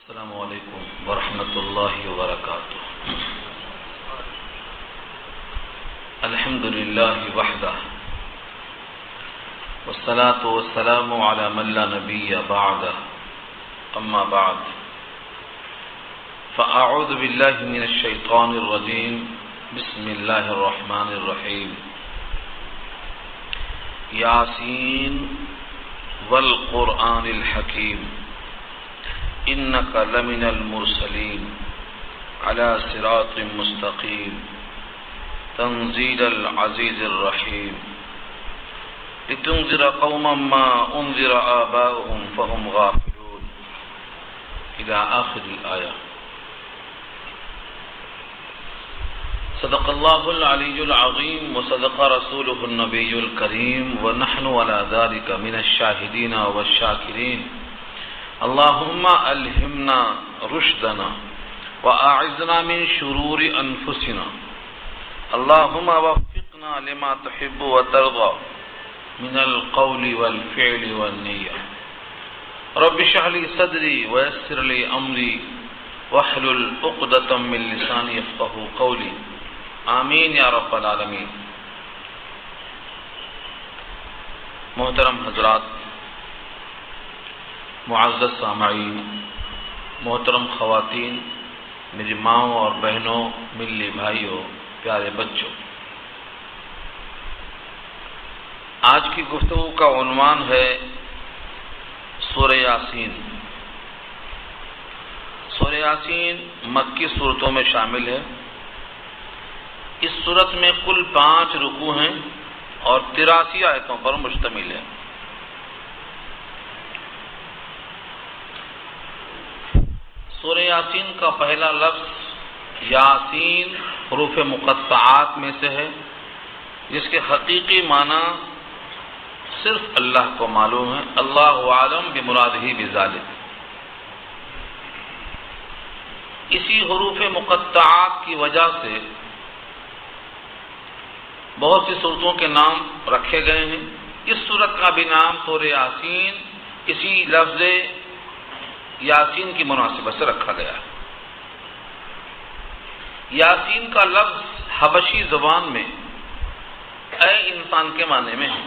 السلام علیکم ورحمۃ اللہ وبرکاتہ۔ الحمد للہ وحدہ والصلاة والسلام علی من لا نبی بعدہ، اما بعد فاعوذ باللہ من الشیطان الرجیم، بسم اللہ الرحمن الرحیم۔ یاسین والقرآن الحکیم انک لمن المرسلین علی صراط مستقیم تنزیل العزیز الرحیم لتنذر قوما ما انذر آباؤهم فهم غافلون الى آخر الآیہ۔ صدق اللہ العلی العظیم وصدق رسولہ النبی الکریم ونحن علی ذلک من الشاہدین والشاکرین۔ اللہم الہمنا رشدنا واعذنا من شرور انفسنا، اللہم وفقنا لما تحب وترضى من القول والفعل والنیہ۔ رب اشرح لی صدری ویسر لی امری واحلل عقدۃ من لسانی یفقہوا قولی، آمین یا رب العالمین۔ محترم حضرات، معزز سامعین، محترم خواتین، میری ماؤں اور بہنوں، ملی بھائیوں، پیارے بچوں، آج کی گفتگو کا عنوان ہے سورہ یاسین۔ سورہ یاسین مکی صورتوں میں شامل ہے۔ اس صورت میں کل 5 رکوع ہیں اور 83 آیتوں پر مشتمل ہے۔ سورہ یاسین کا پہلا لفظ یاسین حروف مقطعات میں سے ہے، جس کے حقیقی معنی صرف اللہ کو معلوم ہے، اللہ عالم بمرادہ بذالک۔ اسی حروف مقطعات کی وجہ سے بہت سی صورتوں کے نام رکھے گئے ہیں۔ اس صورت کا بھی نام سورہ یاسین اسی لفظ یاسین کی مناسبت سے رکھا گیا ہے۔ یاسین کا لفظ حبشی زبان میں اے انسان کے معنی میں ہے۔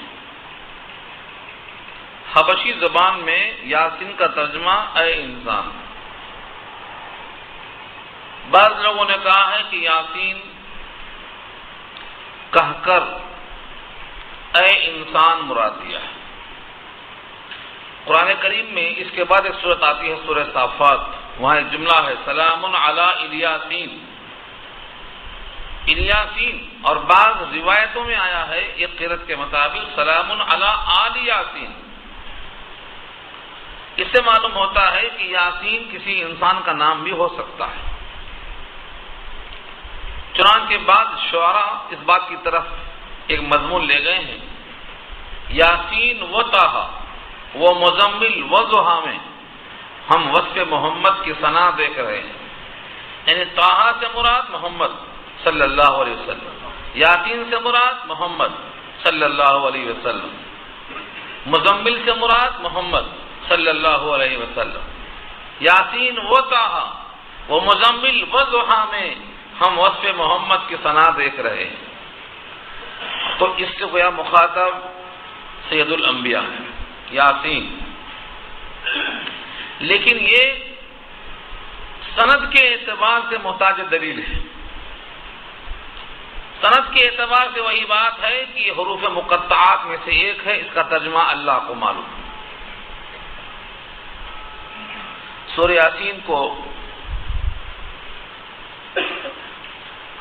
حبشی زبان میں یاسین کا ترجمہ اے انسان۔ بعض لوگوں نے کہا ہے کہ یاسین کہہ کر اے انسان مراد دیا ہے۔ قرآن کریم میں اس کے بعد ایک سورت آتی ہے سورہ صافات، وہاں ایک جملہ ہے سلام علی الیاسین۔ الیاسین، اور بعض روایتوں میں آیا ہے ایک قرأت کے مطابق سلام علی آل یاسین۔ اس سے معلوم ہوتا ہے کہ یاسین کسی انسان کا نام بھی ہو سکتا ہے۔ چنانچہ بعض شعراء اس بات کی طرف ایک مضمون لے گئے ہیں، یاسین و طٰہٰ وہ مزمل و ضحیٰ میں ہم وصف محمد کی ثنا دیکھ رہے ہیں۔ یعنی طٰہٰ سے مراد محمد صلی اللہ علیہ وسلم، یاسین سے مراد محمد صلی اللہ علیہ وسلم، مزمل سے مراد محمد صلی اللہ علیہ وسلم۔ یاسین و طٰہٰ وہ مزمل و ضحیٰ میں ہم وصف محمد کی ثنا دیکھ رہے ہیں۔ تو اس سے گویا مخاطب سید الانبیاء ہے یاسین۔ لیکن یہ سند کے اعتبار سے محتاج دلیل ہے۔ سند کے اعتبار سے وہی بات ہے کہ یہ حروف مقطعات میں سے ایک ہے، اس کا ترجمہ اللہ کو معلوم ہے۔ سورہ یاسین کو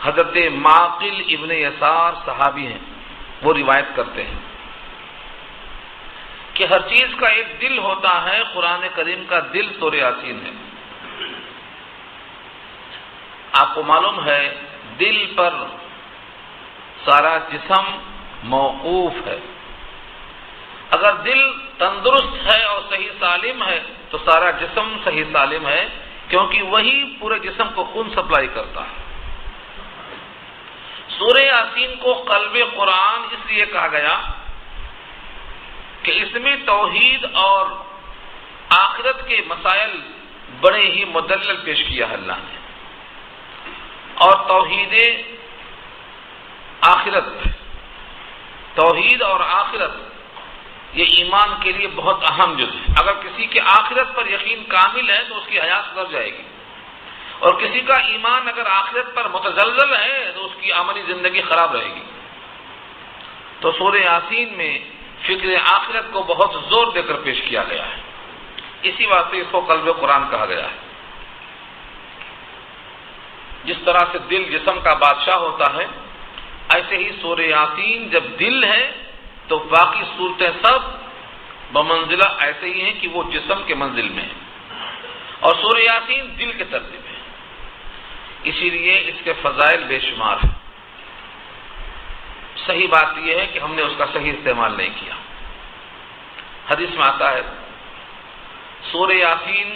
حضرت معقل ابن یسار صحابی ہیں، وہ روایت کرتے ہیں کہ ہر چیز کا ایک دل ہوتا ہے، قرآن کریم کا دل سورہ یاسین ہے۔ آپ کو معلوم ہے دل پر سارا جسم موقوف ہے۔ اگر دل تندرست ہے اور صحیح سالم ہے تو سارا جسم صحیح سالم ہے، کیونکہ وہی پورے جسم کو خون سپلائی کرتا ہے۔ سورہ یاسین کو قلب قرآن اس لیے کہا گیا کہ اس میں توحید اور آخرت کے مسائل بڑے ہی مدلل پیش کیا ہے اللہ نے. اور توحید اور آخرت یہ ایمان کے لیے بہت اہم جز ہے. اگر کسی کے آخرت پر یقین کامل ہے تو اس کی حیات گزر جائے گی، اور کسی کا ایمان اگر آخرت پر متزلزل ہے تو اس کی عملی زندگی خراب رہے گی. تو سورہ یاسین میں فکر آخرت کو بہت زور دے کر پیش کیا گیا ہے، اسی واسطے اس کو قلب قرآن کہا گیا ہے. جس طرح سے دل جسم کا بادشاہ ہوتا ہے، ایسے ہی سورہ یاسین جب دل ہے تو باقی صورتیں سب بمنزلہ ایسے ہی ہیں کہ وہ جسم کے منزل میں ہیں، اور سورہ یاسین دل کے ترتیب ہے. اسی لیے اس کے فضائل بے شمار ہیں. صحیح بات یہ ہے کہ ہم نے اس کا صحیح استعمال نہیں کیا. حدیث میں آتا ہے سورہ یاسین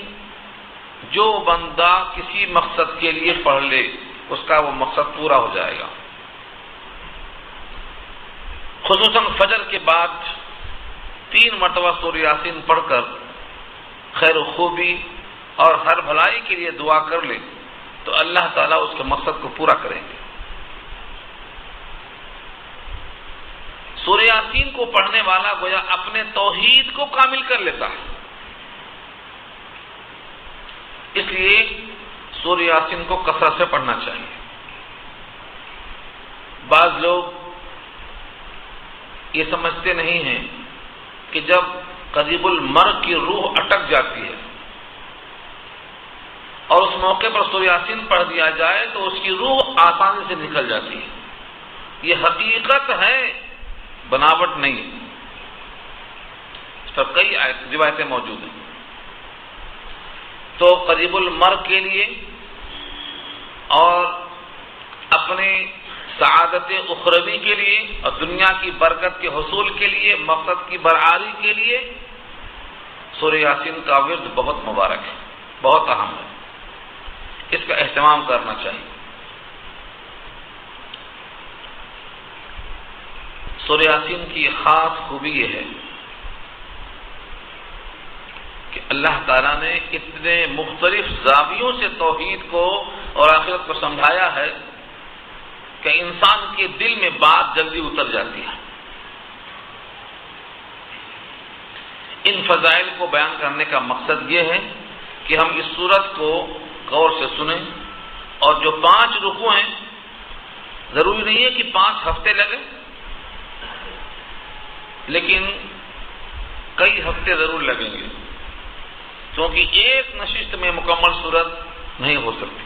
جو بندہ کسی مقصد کے لیے پڑھ لے اس کا وہ مقصد پورا ہو جائے گا. خصوصاً فجر کے بعد 3 مرتبہ سورہ یاسین پڑھ کر خیر و خوبی اور ہر بھلائی کے لیے دعا کر لے تو اللہ تعالیٰ اس کے مقصد کو پورا کریں گے. سورہ یاسین کو پڑھنے والا گویا اپنے توحید کو کامل کر لیتا ہے. اس لیے سورہ یاسین کو کثرت سے پڑھنا چاہیے. بعض لوگ یہ سمجھتے نہیں ہیں کہ جب قریب المرء کی روح اٹک جاتی ہے اور اس موقع پر سورہ یاسین پڑھ دیا جائے تو اس کی روح آسانی سے نکل جاتی ہے. یہ حقیقت ہے، بناوٹ نہیں ہے. اس پر کئی روایتیں موجود ہیں. تو قریب المرء کے لیے اور اپنے سعادت اخروی کے لیے اور دنیا کی برکت کے حصول کے لیے، مقصد کی برآری کے لیے سورہ یاسین کا ورد بہت مبارک ہے، بہت اہم ہے. اس کا اہتمام کرنا چاہیے. سورہ یاسین کی خاص خوبی یہ ہے کہ اللہ تعالیٰ نے اتنے مختلف زاویوں سے توحید کو اور آخرت کو سمجھایا ہے کہ انسان کے دل میں بات جلدی اتر جاتی ہے. ان فضائل کو بیان کرنے کا مقصد یہ ہے کہ ہم اس سورت کو غور سے سنیں، اور جو 5 رکوع ہیں ضروری نہیں ہے کہ 5 ہفتے لگیں، لیکن کئی ہفتے ضرور لگیں گے، کیونکہ ایک نشست میں مکمل صورت نہیں ہو سکتی.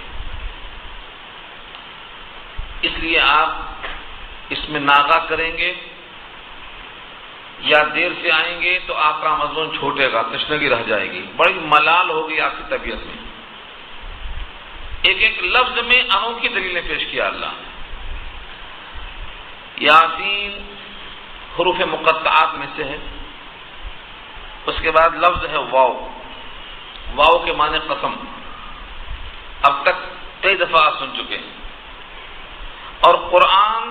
اس لیے آپ اس میں ناغہ کریں گے یا دیر سے آئیں گے تو آپ کا مضمون چھوٹے گا، تشنگی رہ جائے گی، بڑی ملال ہوگی آپ کی طبیعت میں. ایک ایک لفظ میں انوکھی دلیلیں پیش کیا اللہ نے. یاسین حروف مقطعات میں سے ہے. اس کے بعد لفظ ہے واو. واو کے معنی قسم، اب تک کئی دفعہ آپ سن چکے ہیں. اور قرآن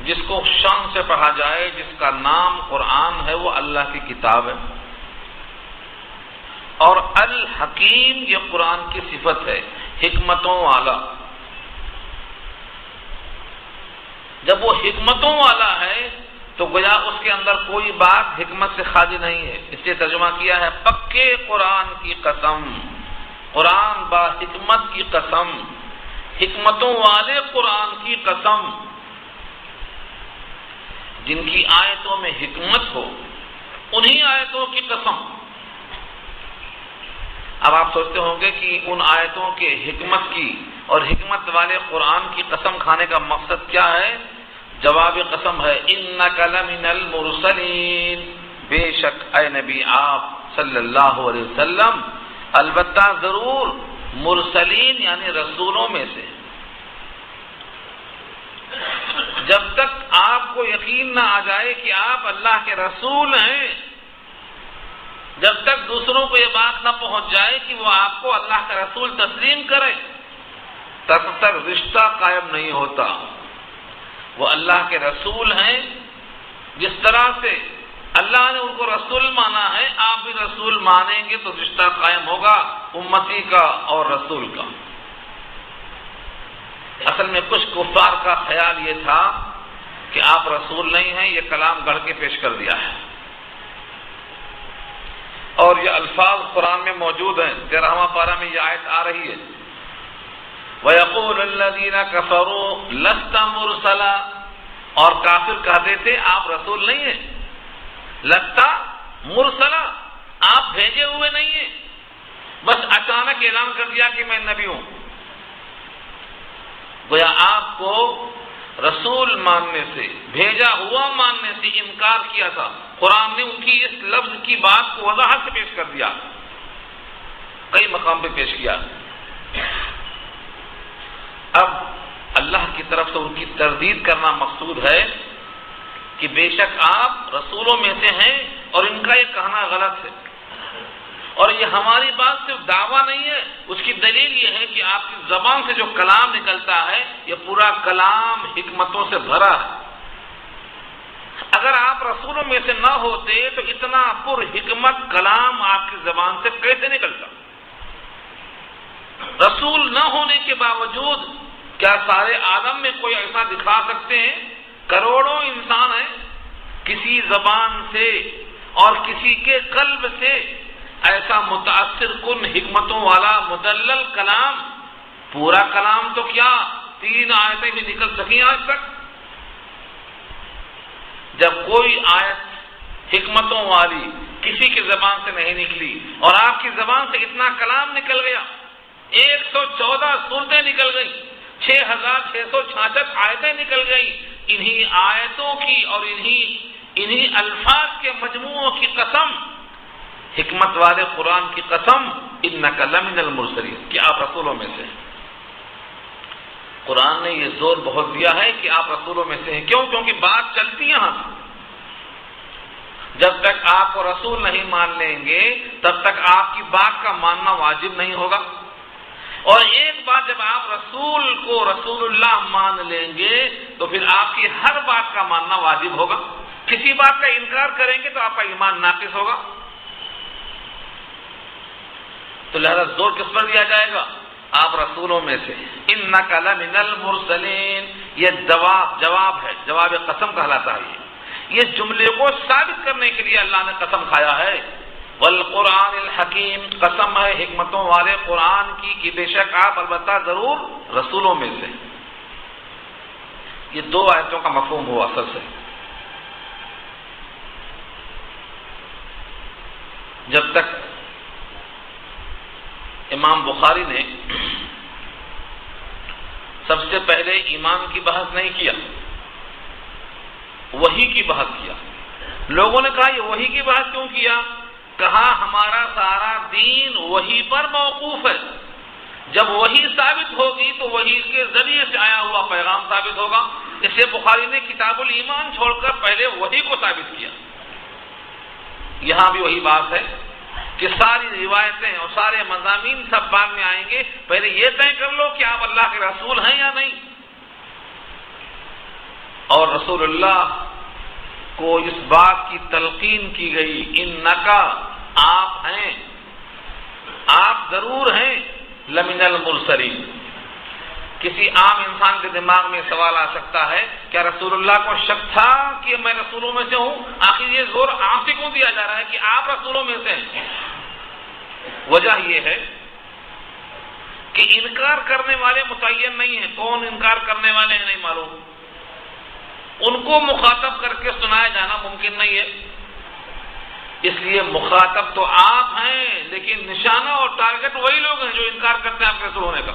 جس کو شان سے پڑھا جائے، جس کا نام قرآن ہے، وہ اللہ کی کتاب ہے. اور الحکیم یہ قرآن کی صفت ہے، حکمتوں والا. جب وہ حکمتوں والا ہے تو گویا اس کے اندر کوئی بات حکمت سے خالی نہیں ہے. اس لیے ترجمہ کیا ہے پکے قرآن کی قسم، قرآن با حکمت کی قسم، حکمتوں والے قرآن کی قسم. جن کی آیتوں میں حکمت ہو انہی آیتوں کی قسم. اب آپ سوچتے ہوں گے کہ ان آیتوں کے حکمت کی اور حکمت والے قرآن کی قسم کھانے کا مقصد کیا ہے؟ جواب قسم ہے انک لمن المرسلین، بے شک اے نبی آپ صلی اللہ علیہ وسلم البتہ ضرور مرسلین یعنی رسولوں میں سے. جب تک آپ کو یقین نہ آ جائے کہ آپ اللہ کے رسول ہیں، جب تک دوسروں کو یہ بات نہ پہنچ جائے کہ وہ آپ کو اللہ کا رسول تسلیم کرے، تب تک رشتہ قائم نہیں ہوتا. وہ اللہ کے رسول ہیں، جس طرح سے اللہ نے ان کو رسول مانا ہے، آپ بھی رسول مانیں گے تو رشتہ قائم ہوگا امتی کا اور رسول کا۔ اصل میں کچھ کفار کا خیال یہ تھا کہ آپ رسول نہیں ہیں، یہ کلام گڑھ کے پیش کر دیا ہے، اور یہ الفاظ قرآن میں موجود ہیں۔ 13واں پارہ میں یہ آیت آ رہی ہے، وَيَقُولُ الَّذِينَ كَفَرُوا لَسْتَ مُرْسَلًا، اور کافر کہتے تھے آپ رسول نہیں ہیں، لستا مرسلا، آپ بھیجے ہوئے نہیں ہیں، بس اچانک اعلان کر دیا کہ میں نبی ہوں۔ گویا آپ کو رسول ماننے سے، بھیجا ہوا ماننے سے انکار کیا تھا۔ قرآن نے ان کی اس لفظ کی بات کو وضاحت سے پیش کر دیا، کئی مقام پہ پیش کیا۔ اب اللہ کی طرف سے ان کی تردید کرنا مقصود ہے کہ بے شک آپ رسولوں میں سے ہیں، اور ان کا یہ کہنا غلط ہے، اور یہ ہماری بات صرف دعویٰ نہیں ہے، اس کی دلیل یہ ہے کہ آپ کی زبان سے جو کلام نکلتا ہے یہ پورا کلام حکمتوں سے بھرا ہے۔ اگر آپ رسولوں میں سے نہ ہوتے تو اتنا پر حکمت کلام آپ کی زبان سے کیسے نکلتا؟ رسول نہ ہونے کے باوجود کیا سارے عالم میں کوئی ایسا دکھا سکتے ہیں؟ کروڑوں انسان ہیں، کسی زبان سے اور کسی کے قلب سے ایسا متاثر کن حکمتوں والا مدلل کلام، پورا کلام تو کیا 3 آیتیں بھی نکل سکیں آج تک؟ جب کوئی آیت حکمتوں والی کسی کی زبان سے نہیں نکلی اور آپ کی زبان سے اتنا کلام نکل گیا، 114 سورتیں نکل گئیں، 6666 آیتیں نکل گئیں، انہی آیتوں کی اور انہی الفاظ کے مجموعوں کی قسم، حکمت والے قرآن کی قسم، انک لمن المرسلین، کہ آپ رسولوں میں سے ہیں۔ قرآن نے یہ زور بہت دیا ہے کہ آپ رسولوں میں سے ہیں۔ کیوں؟ کیونکہ بات چلتی یہاں سے، جب تک آپ کو رسول نہیں مان لیں گے تب تک آپ کی بات کا ماننا واجب نہیں ہوگا، اور ایک بات جب آپ رسول کو رسول اللہ مان لیں گے تو پھر آپ کی ہر بات کا ماننا واجب ہوگا۔ کسی بات کا انکار کریں گے تو آپ کا ایمان ناقص ہوگا۔ تو لہذا زور کس پر دیا جائے گا؟ آپ رسولوں میں سے۔ انک لمن المرسلین، یہ جواب ہے، جواب قسم کہلاتا ہے۔ یہ جملے کو ثابت کرنے کے لیے اللہ نے قسم کھایا ہے، والقرآن الحکیم، قسم ہے حکمتوں والے قرآن کی کہ بے شک آپ البتہ ضرور رسولوں میں سے۔ یہ 2 آیتوں کا مفہوم ہوا اصل سے۔ جب تک امام بخاری نے سب سے پہلے ایمان کی بحث نہیں کیا، وحی کی بحث کیا۔ لوگوں نے کہا یہ وحی کی بحث کیوں کیا؟ کہا ہمارا سارا دین وحی پر موقوف ہے، جب وحی ثابت ہوگی تو وحی کے ذریعے سے آیا ہوا پیغام ثابت ہوگا۔ اس لیے بخاری نے کتاب الایمان چھوڑ کر پہلے وحی کو ثابت کیا۔ یہاں بھی وہی بات ہے کہ ساری روایتیں اور سارے مضامین سب بعد میں آئیں گے، پہلے یہ طے کر لو کہ آپ اللہ کے رسول ہیں یا نہیں۔ اور رسول اللہ کو اس بات کی تلقین کی گئی، انکا، آپ ہیں، آپ ضرور ہیں، لمن المرسلین۔ کسی عام انسان کے دماغ میں سوال آ سکتا ہے، کیا رسول اللہ کو شک تھا کہ میں رسولوں میں سے ہوں؟ آخر یہ زور آپ سے کیوں دیا جا رہا ہے کہ آپ رسولوں میں سے ہیں؟ وجہ یہ ہے کہ انکار کرنے والے متعین نہیں ہیں، کون انکار کرنے والے ہیں نہیں معلوم، ان کو مخاطب کر کے سنایا جانا ممکن نہیں ہے۔ اس لیے مخاطب تو آپ ہیں، لیکن نشانہ اور ٹارگٹ وہی لوگ ہیں جو انکار کرتے ہیں آپ کے رسول ہونے کا۔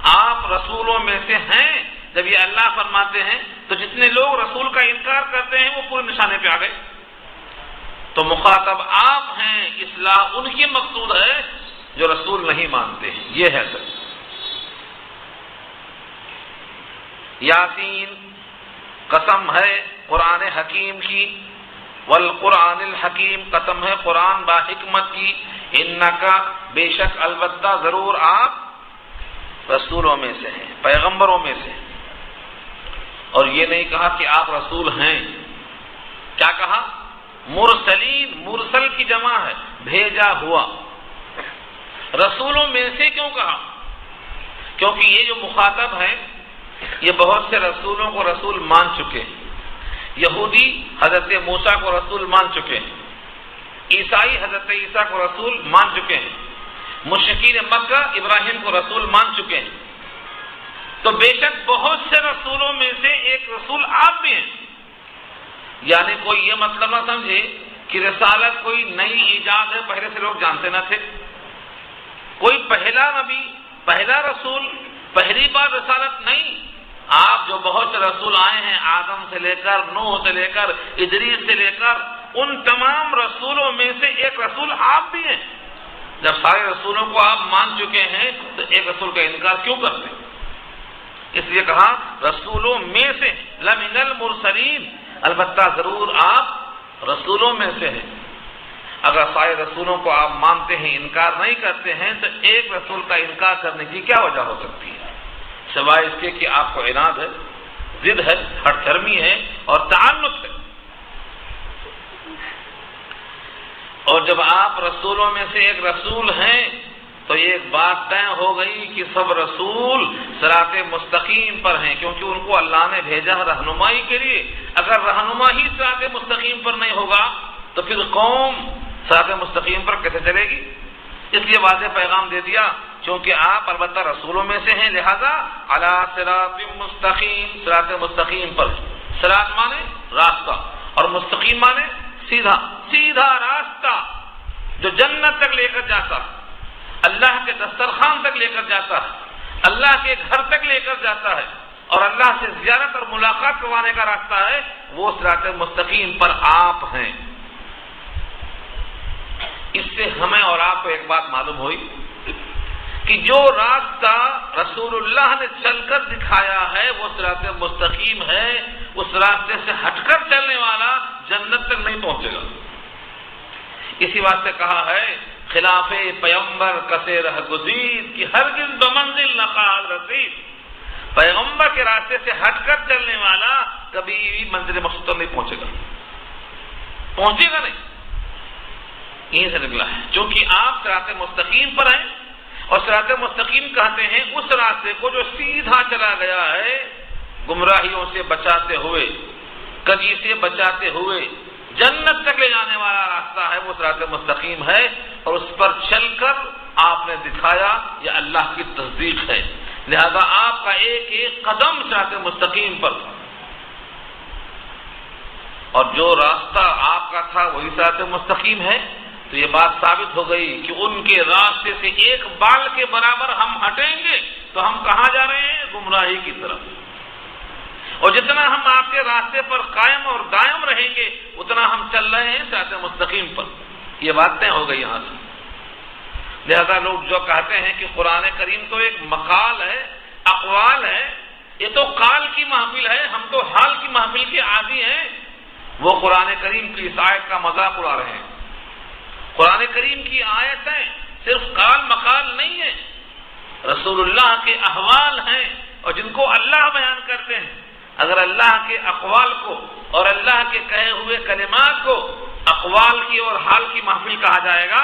آپ رسولوں میں سے ہیں، جب یہ اللہ فرماتے ہیں تو جتنے لوگ رسول کا انکار کرتے ہیں وہ پورے نشانے پہ آ گئے۔ تو مخاطب آپ ہیں، اصلاح ان کی مقصود ہے جو رسول نہیں مانتے ہیں، یہ ہے سر۔ یاسین، قسم ہے قرآن حکیم کی، والقرآن الحکیم، قسم ہے قرآن با حکمت کی، انکا، بے شک البتہ ضرور آپ رسولوں میں سے ہیں، پیغمبروں میں سے ہیں۔ اور یہ نہیں کہا کہ آپ رسول ہیں، کیا کہا؟ مرسلین مرسل کی جمع ہے، بھیجا ہوا۔ رسولوں میں سے کیوں کہا؟ کیونکہ یہ جو مخاطب ہیں یہ بہت سے رسولوں کو رسول مان چکے ہیں۔ یہودی حضرت موسیٰ کو رسول مان چکے ہیں، عیسائی حضرت عیسیٰ کو رسول مان چکے ہیں، مشرکین مکہ ابراہیم کو رسول مان چکے ہیں۔ تو بے شک بہت سے رسولوں میں سے ایک رسول آپ بھی ہیں۔ یعنی کوئی یہ مطلب نہ سمجھے کہ رسالت کوئی نئی ایجاد ہے، پہلے سے لوگ جانتے نہ تھے۔ کوئی پہلا نبی، پہلا رسول، پہلی بار رسالت نہیں۔ آپ جو بہت سے رسول آئے ہیں، آدم سے لے کر نوح سے لے کر ادریس سے لے کر، ان تمام رسولوں میں سے ایک رسول آپ بھی ہیں۔ جب سارے رسولوں کو آپ مان چکے ہیں تو ایک رسول کا انکار کیوں کرتے ہیں؟ اس لیے کہا رسولوں میں سے، لمن المرسلین، البتہ ضرور آپ رسولوں میں سے ہیں۔ اگر سارے رسولوں کو آپ مانتے ہیں، انکار نہیں کرتے ہیں، تو ایک رسول کا انکار کرنے کی کیا وجہ ہو سکتی ہے سوائے اس کے کہ آپ کو عناد ہے، ضد ہے، ہٹ دھرمی ہے اور تعنت ہے۔ اور جب آپ رسولوں میں سے ایک رسول ہیں تو ایک بات طے ہو گئی کہ سب رسول صراط مستقیم پر ہیں، کیونکہ ان کو اللہ نے بھیجا رہنمائی کے لیے۔ اگر رہنما ہی صراط مستقیم پر نہیں ہوگا تو پھر قوم صراط مستقیم پر کیسے چلے گی؟ اس لیے واضح پیغام دے دیا، چونکہ آپ البتہ رسولوں میں سے ہیں، لہذا علی صراط مستقیم، صراط مستقیم پر۔ صراط مانے راستہ اور مستقیم مانے سیدھا، سیدھا راستہ جو جنت تک لے کر جاتا ہے، اللہ کے دسترخوان تک لے کر جاتا ہے، اللہ کے گھر تک لے کر جاتا ہے اور اللہ سے زیارت اور ملاقات کروانے کا راستہ ہے، وہ صراط مستقیم پر آپ ہیں۔ اس سے ہمیں اور آپ کو ایک بات معلوم ہوئی کہ جو راستہ رسول اللہ نے چل کر دکھایا ہے وہ صراط مستقیم ہے، اس راستے سے ہٹ کر چلنے والا جنت تک نہیں پہنچے گا۔ اسی بات سے کہا ہے خلاف پیغمبر کسے رہ گزید کی ہرگز بمنزل نقال رسید۔ پیغمبر کے راستے سے ہٹ کر چلنے والا کبھی بھی منزل مقصود تک نہیں پہنچے گا، پہنچے گا نہیں۔ یہیں سے نکلا ہے، چونکہ آپ صراط مستقیم پر ہیں، اور صراط مستقیم کہتے ہیں اس راستے کو جو سیدھا چلا گیا ہے، گمراہیوں سے بچاتے ہوئے، کجی سے بچاتے ہوئے جنت تک لے جانے والا راستہ ہے، وہ صراط مستقیم ہے، اور اس پر چل کر آپ نے دکھایا یہ اللہ کی تصدیق ہے، لہذا آپ کا ایک ایک قدم صراط مستقیم پر تھا، اور جو راستہ آپ کا تھا وہی صراط مستقیم ہے۔ تو یہ بات ثابت ہو گئی کہ ان کے راستے سے ایک بال کے برابر ہم ہٹیں گے تو ہم کہاں جا رہے ہیں؟ گمراہی کی طرف۔ اور جتنا ہم آپ کے راستے پر قائم اور دائم رہیں گے اتنا ہم چل رہے ہیں صراط مستقیم پر۔ یہ باتیں ہو گئی یہاں سے۔ لہذا لوگ جو کہتے ہیں کہ قرآن کریم تو ایک مقال ہے، اقوال ہے، یہ تو قال کی محفل ہے، ہم تو حال کی محفل کے عادی ہیں، وہ قرآن کریم کی اس آیت کا مذاق اڑا رہے ہیں۔ قرآن کریم کی آیتیں صرف قال مقال نہیں ہیں، رسول اللہ کے احوال ہیں، اور جن کو اللہ بیان کرتے ہیں۔ اگر اللہ کے اقوال کو اور اللہ کے کہے ہوئے کلمات کو اقوال کی اور حال کی محفل کہا جائے گا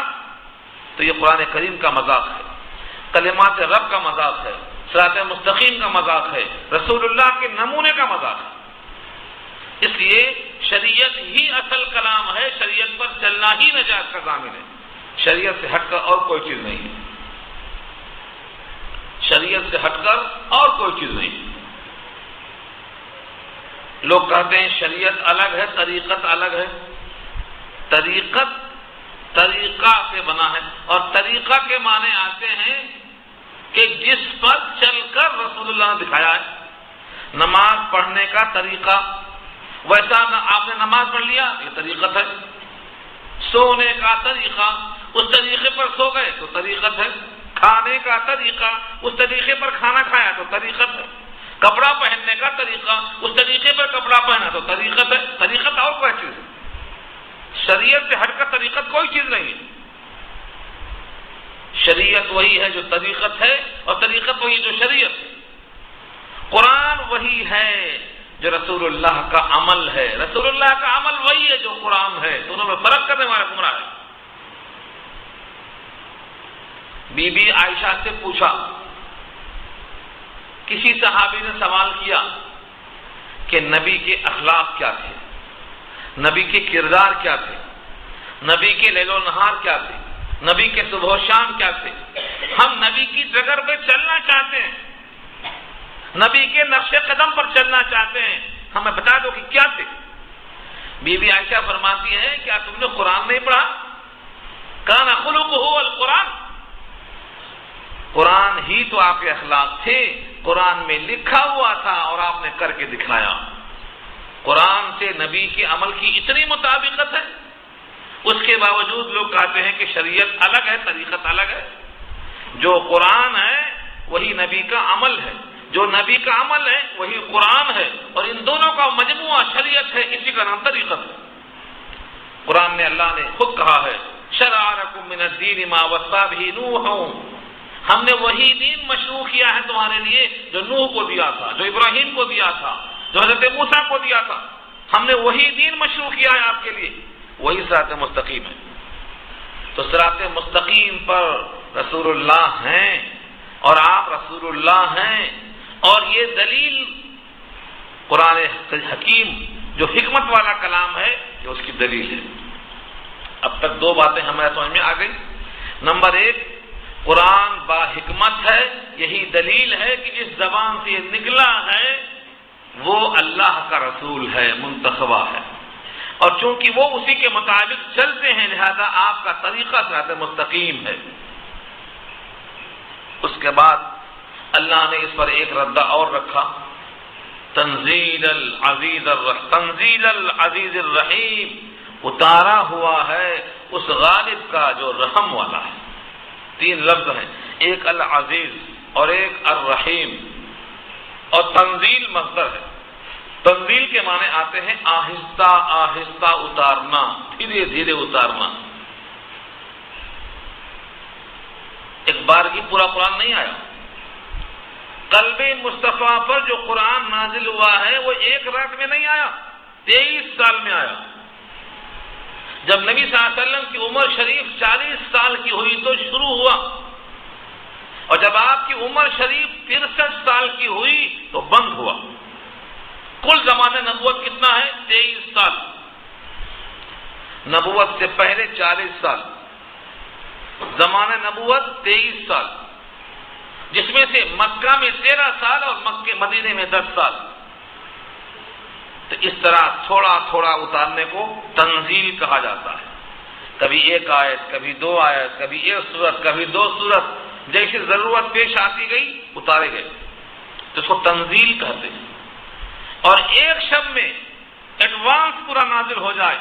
تو یہ قرآن کریم کا مذاق ہے، کلمات رب کا مذاق ہے، صراط مستقیم کا مذاق ہے، رسول اللہ کے نمونے کا مذاق ہے۔ اس لیے شریعت ہی اصل کلام ہے، شریعت پر چلنا ہی نجات کا ضامن ہے، شریعت سے ہٹ کر اور کوئی چیز نہیں ہے، شریعت سے ہٹ کر اور کوئی چیز نہیں ہے۔ لوگ کہتے ہیں شریعت الگ ہے، طریقت الگ ہے۔ طریقت طریقہ سے بنا ہے، اور طریقہ کے معنی آتے ہیں کہ جس پر چل کر رسول اللہ نے دکھایا ہے۔ نماز پڑھنے کا طریقہ، ویسا آپ نے نماز پڑھ لیا، یہ طریقت ہے۔ سونے کا طریقہ، اس طریقے پر سو گئے تو طریقت ہے۔ کھانے کا طریقہ، اس طریقے پر کھانا کھایا تو طریقت ہے۔ کپڑا پہننے کا طریقہ، اس طریقے پر کپڑا پہنا تو طریقت ہے۔ طریقت اور کوئی چیز ہے، شریعت سے ہٹ کر طریقت کوئی چیز نہیں ہے۔ شریعت وہی ہے جو طریقت ہے، اور طریقت وہی جو شریعت ہے۔ قرآن وہی ہے جو رسول اللہ کا عمل ہے. رسول اللہ کا عمل وہی ہے جو قرآن ہے. دونوں میں فرق کرنے والا گمراہ ہے. بی بی عائشہ سے پوچھا، کسی صحابی نے سوال کیا کہ نبی کے اخلاق کیا تھے، نبی کے کردار کیا تھے، نبی کے لیل و نہار کیا تھے، نبی کے صبح و شام کیا تھے. ہم نبی کی ڈگر پہ چلنا چاہتے ہیں، نبی کے نقش قدم پر چلنا چاہتے ہیں، ہمیں بتا دو کہ کیا تھے. بی بی عائشہ فرماتی ہیں، کیا تم نے قرآن نہیں پڑھا؟ کان خلقہ القرآن، قرآن ہی تو آپ کے اخلاق تھے. قرآن میں لکھا ہوا تھا اور آپ نے کر کے دکھایا. قرآن سے نبی کے عمل کی اتنی مطابقت ہے، اس کے باوجود لوگ کہتے ہیں کہ شریعت الگ ہے، طریقت الگ ہے. جو قرآن ہے وہی نبی کا عمل ہے، جو نبی کا عمل ہے وہی قرآن ہے، اور ان دونوں کا مجموعہ شریعت ہے. اسی کا نام طریقت ہے. قرآن میں اللہ نے خود کہا ہے، شرع لکم من الدین ما وصی بہ نوح، ہم نے وہی دین مشروع کیا ہے تمہارے لیے جو نوح کو دیا تھا، جو ابراہیم کو دیا تھا، جو حضرت موسیٰ کو دیا تھا. ہم نے وہی دین مشروع کیا ہے آپ کے لیے، وہی صراط مستقیم ہے. تو صراط مستقیم پر رسول اللہ ہیں اور آپ رسول اللہ ہیں، اور یہ دلیل قرآن حکیم جو حکمت والا کلام ہے یہ اس کی دلیل ہے. اب تک دو باتیں ہمارے سمجھ میں آ گئی. نمبر ایک، قرآن با حکمت ہے، یہی دلیل ہے کہ جس زبان سے یہ نکلا ہے وہ اللہ کا رسول ہے، منتخبہ ہے، اور چونکہ وہ اسی کے مطابق چلتے ہیں لہذا آپ کا طریقہ صراط مستقیم ہے. اس کے بعد اللہ نے اس پر ایک ردہ اور رکھا، تنزیل العزیز الرحیم، اتارا ہوا ہے اس غالب کا جو رحم والا ہے. تین لفظ ہیں، ایک العزیز اور ایک الرحیم، اور تنزیل مصدر ہے. تنزیل کے معنی آتے ہیں آہستہ آہستہ اتارنا، دھیرے دھیرے اتارنا. ایک بار کی پورا قرآن نہیں آیا. قلب مصطفیٰ پر جو قرآن نازل ہوا ہے وہ ایک رات میں نہیں آیا، 23 سال میں آیا. جب نبی صلی اللہ علیہ وسلم کی عمر شریف 40 سال کی ہوئی تو شروع ہوا، اور جب آپ کی عمر شریف 63 سال کی ہوئی تو بند ہوا. کل زمانہ نبوت کتنا ہے؟ 23 سال. نبوت سے پہلے 40 سال، زمانہ نبوت 23 سال، جس میں سے مکہ میں 13 سال اور مکہ مدینے میں 10 سال. تو اس طرح تھوڑا تھوڑا اتارنے کو تنزیل کہا جاتا ہے. کبھی ایک آیت، کبھی 2 آیت، کبھی 1 سورت، کبھی 2 سورت، جیسی ضرورت پیش آتی گئی اتارے گئے، تو اس کو تنزیل کہتے ہیں. اور ایک شب میں ایڈوانس پورا نازل ہو جائے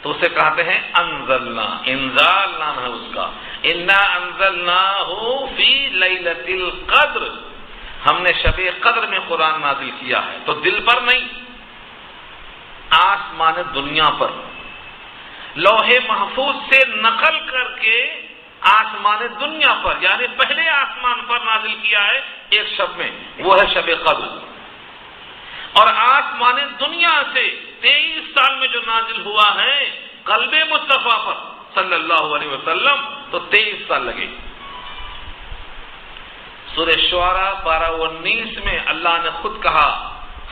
تو اسے کہتے ہیں انزلنا، انزال نام ہے اس کا. انا انزلناہ فی لیلۃ القدر، ہم نے شب قدر میں قرآن نازل کیا ہے. تو دل پر نہیں، آسمان دنیا پر لوح محفوظ سے نقل کر کے آسمان دنیا پر، یعنی پہلے آسمان پر نازل کیا ہے ایک شب میں، وہ ہے شب قدر. اور آسمان دنیا سے 23 سال میں جو نازل ہوا ہے قلب مصطفیٰ پر صلی اللہ علیہ وسلم تو 23 سال لگے. سورہ شعراء 12-19 میں اللہ نے خود کہا،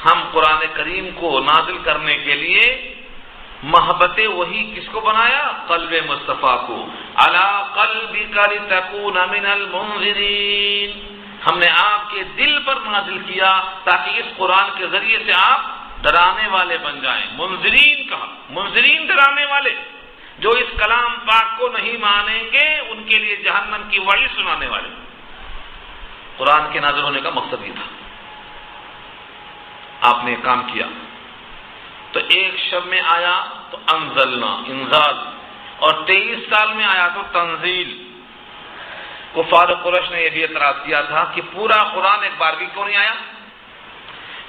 ہم قرآن کریم کو نازل کرنے کے لیے محبت وہی کس کو بنایا؟ قلب مصطفیٰ کو. علی قلبک لتکون من المنذرین، ہم نے آپ کے دل پر نازل کیا تاکہ اس قرآن کے ذریعے سے آپ ڈرانے والے بن جائیں. منذرین کہا، منذرین ڈرانے والے، جو اس کلام پاک کو نہیں مانیں گے ان کے لیے جہنم کی وعید سنانے والے. قرآن کے نازل ہونے کا مقصد یہ تھا. آپ نے کام کیا تو ایک شب میں آیا تو انزلنا، انزال، اور 23 سال میں آیا تو تنزیل. کفار قریش نے یہ بھی اعتراض کیا تھا کہ پورا قرآن ایک بار بھی کیوں نہیں آیا؟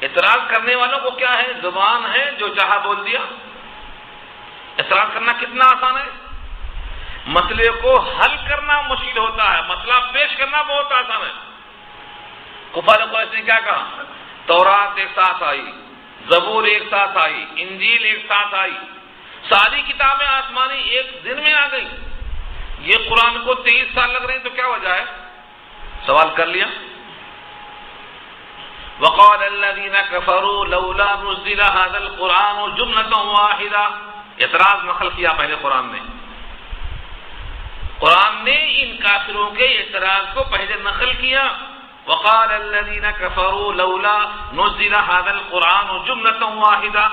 اعتراض کرنے والوں کو کیا ہے؟ زبان ہے، جو چاہا بول دیا. اعتراض کرنا کتنا آسان ہے، مسئلے کو حل کرنا مشکل ہوتا ہے، مسئلہ پیش کرنا بہت آسان ہے. کفار قریش نے کیا کہا؟ تورات ایک ساتھ آئی، زبور ایک ساتھ آئی، انجیل ایک ساتھ آئی، ساری کتابیں آسمانی ایک دن میں آ گئی. یہ قرآن کو 23 سال لگ رہے ہیں تو کیا وجہ ہے؟ سوال کر لیا. وقال الذين كفروا لولا نزل هذا القرآن جملة واحدة. اعتراض نقل کیا پہلے قرآن نے ان کافروں کے اعتراض کو پہلے نقل کیا. وقال الذين كفروا لولا نزل هذا القرآن جملة واحدة.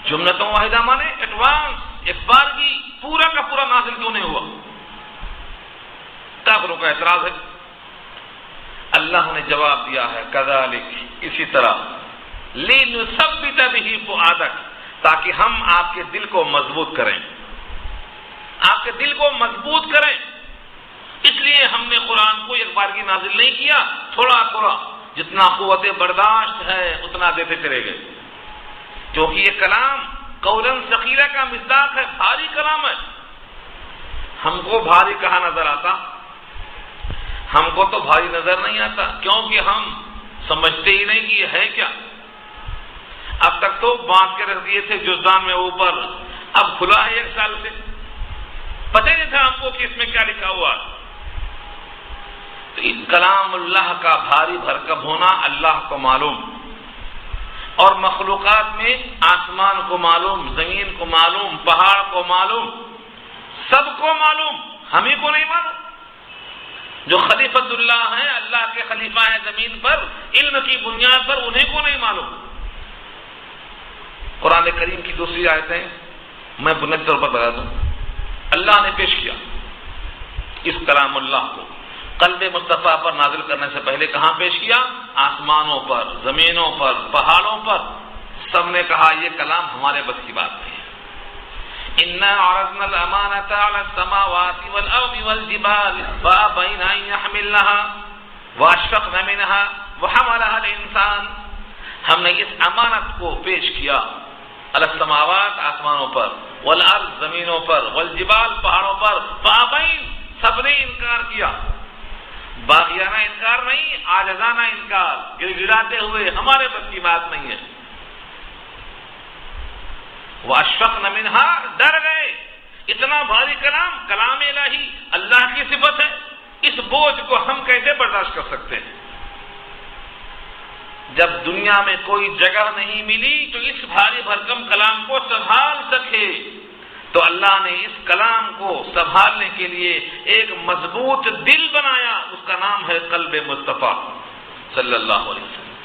جملة واحدة مانے ایڈوانس، ایک بار کی پورا کا پورا نازل کیوں نہیں ہوا؟ کافروں کا اعتراض ہے. اللہ نے جواب دیا ہے کذالک، اسی طرح، لنثبت به فؤادک، تاکہ ہم آپ کے دل کو مضبوط کریں، آپ کے دل کو مضبوط کریں. اس لیے ہم نے قرآن کو ایک بار کی نازل نہیں کیا، تھوڑا تھوڑا جتنا قوت برداشت ہے اتنا دیتے چلے گئے. کیونکہ یہ کلام قولاً ثقیلا کا مصداق ہے، بھاری کلام ہے. ہم کو بھاری کہاں نظر آتا؟ ہم کو تو بھاری نظر نہیں آتا، کیونکہ ہم سمجھتے ہی نہیں کہ یہ ہے کیا. اب تک تو باندھ کے رکھ دیے تھے جزدان میں اوپر، اب کھلا ہے 1 سال سے، پتہ نہیں تھا ہم کو کہ اس میں کیا لکھا ہوا. تو کلام اللہ کا بھاری بھرکم ہونا اللہ کو معلوم، اور مخلوقات میں آسمان کو معلوم، زمین کو معلوم، پہاڑ کو معلوم، سب کو معلوم، ہم ہی کو نہیں معلوم. جو خلیفۃ اللہ ہیں، اللہ کے خلیفہ ہیں زمین پر، علم کی بنیاد پر انہیں کو نہیں معلوم. قرآن کریم کی دوسری آیتیں میں بنیادی طور پر بتا دوں. اللہ نے پیش کیا اس کلام اللہ کو قلب مصطفیٰ پر نازل کرنے سے پہلے کہاں پیش کیا؟ آسمانوں پر، زمینوں پر، پہاڑوں پر. سب نے کہا یہ کلام ہمارے بس کی بات نہیں ہے. إِنَّا عَرَضْنَا الْأَمَانَةَ عَلَى السَّمَاوَاتِ وَالْأَرْضِ وَالْجِبَالِ فَأَبَيْنَ أَن يَحْمِلْنَهَا وَأَشْفَقْنَ مِنْهَا وَحَمَلَهَا الْإِنسَانُ. ہم نے اس امانت کو پیش کیا علی السماوات آسمانوں پر، والارض زمینوں پر، والجبال پہاڑوں پر، فابین سب نے انکار کیا. باغیانہ انکار نہیں، عاجزانہ انکار، گر گراتے ہوئے ہمارے بس کی بات نہیں ہے. واشفقن منہا ڈر گئے. اتنا بھاری کلام، کلام الہی اللہ کی صفت ہے، اس بوجھ کو ہم کیسے برداشت کر سکتے ہیں؟ جب دنیا میں کوئی جگہ نہیں ملی تو اس بھاری بھرکم کلام کو سنبھال سکے، تو اللہ نے اس کلام کو سنبھالنے کے لیے ایک مضبوط دل بنایا، اس کا نام ہے قلب مصطفیٰ صلی اللہ علیہ وسلم.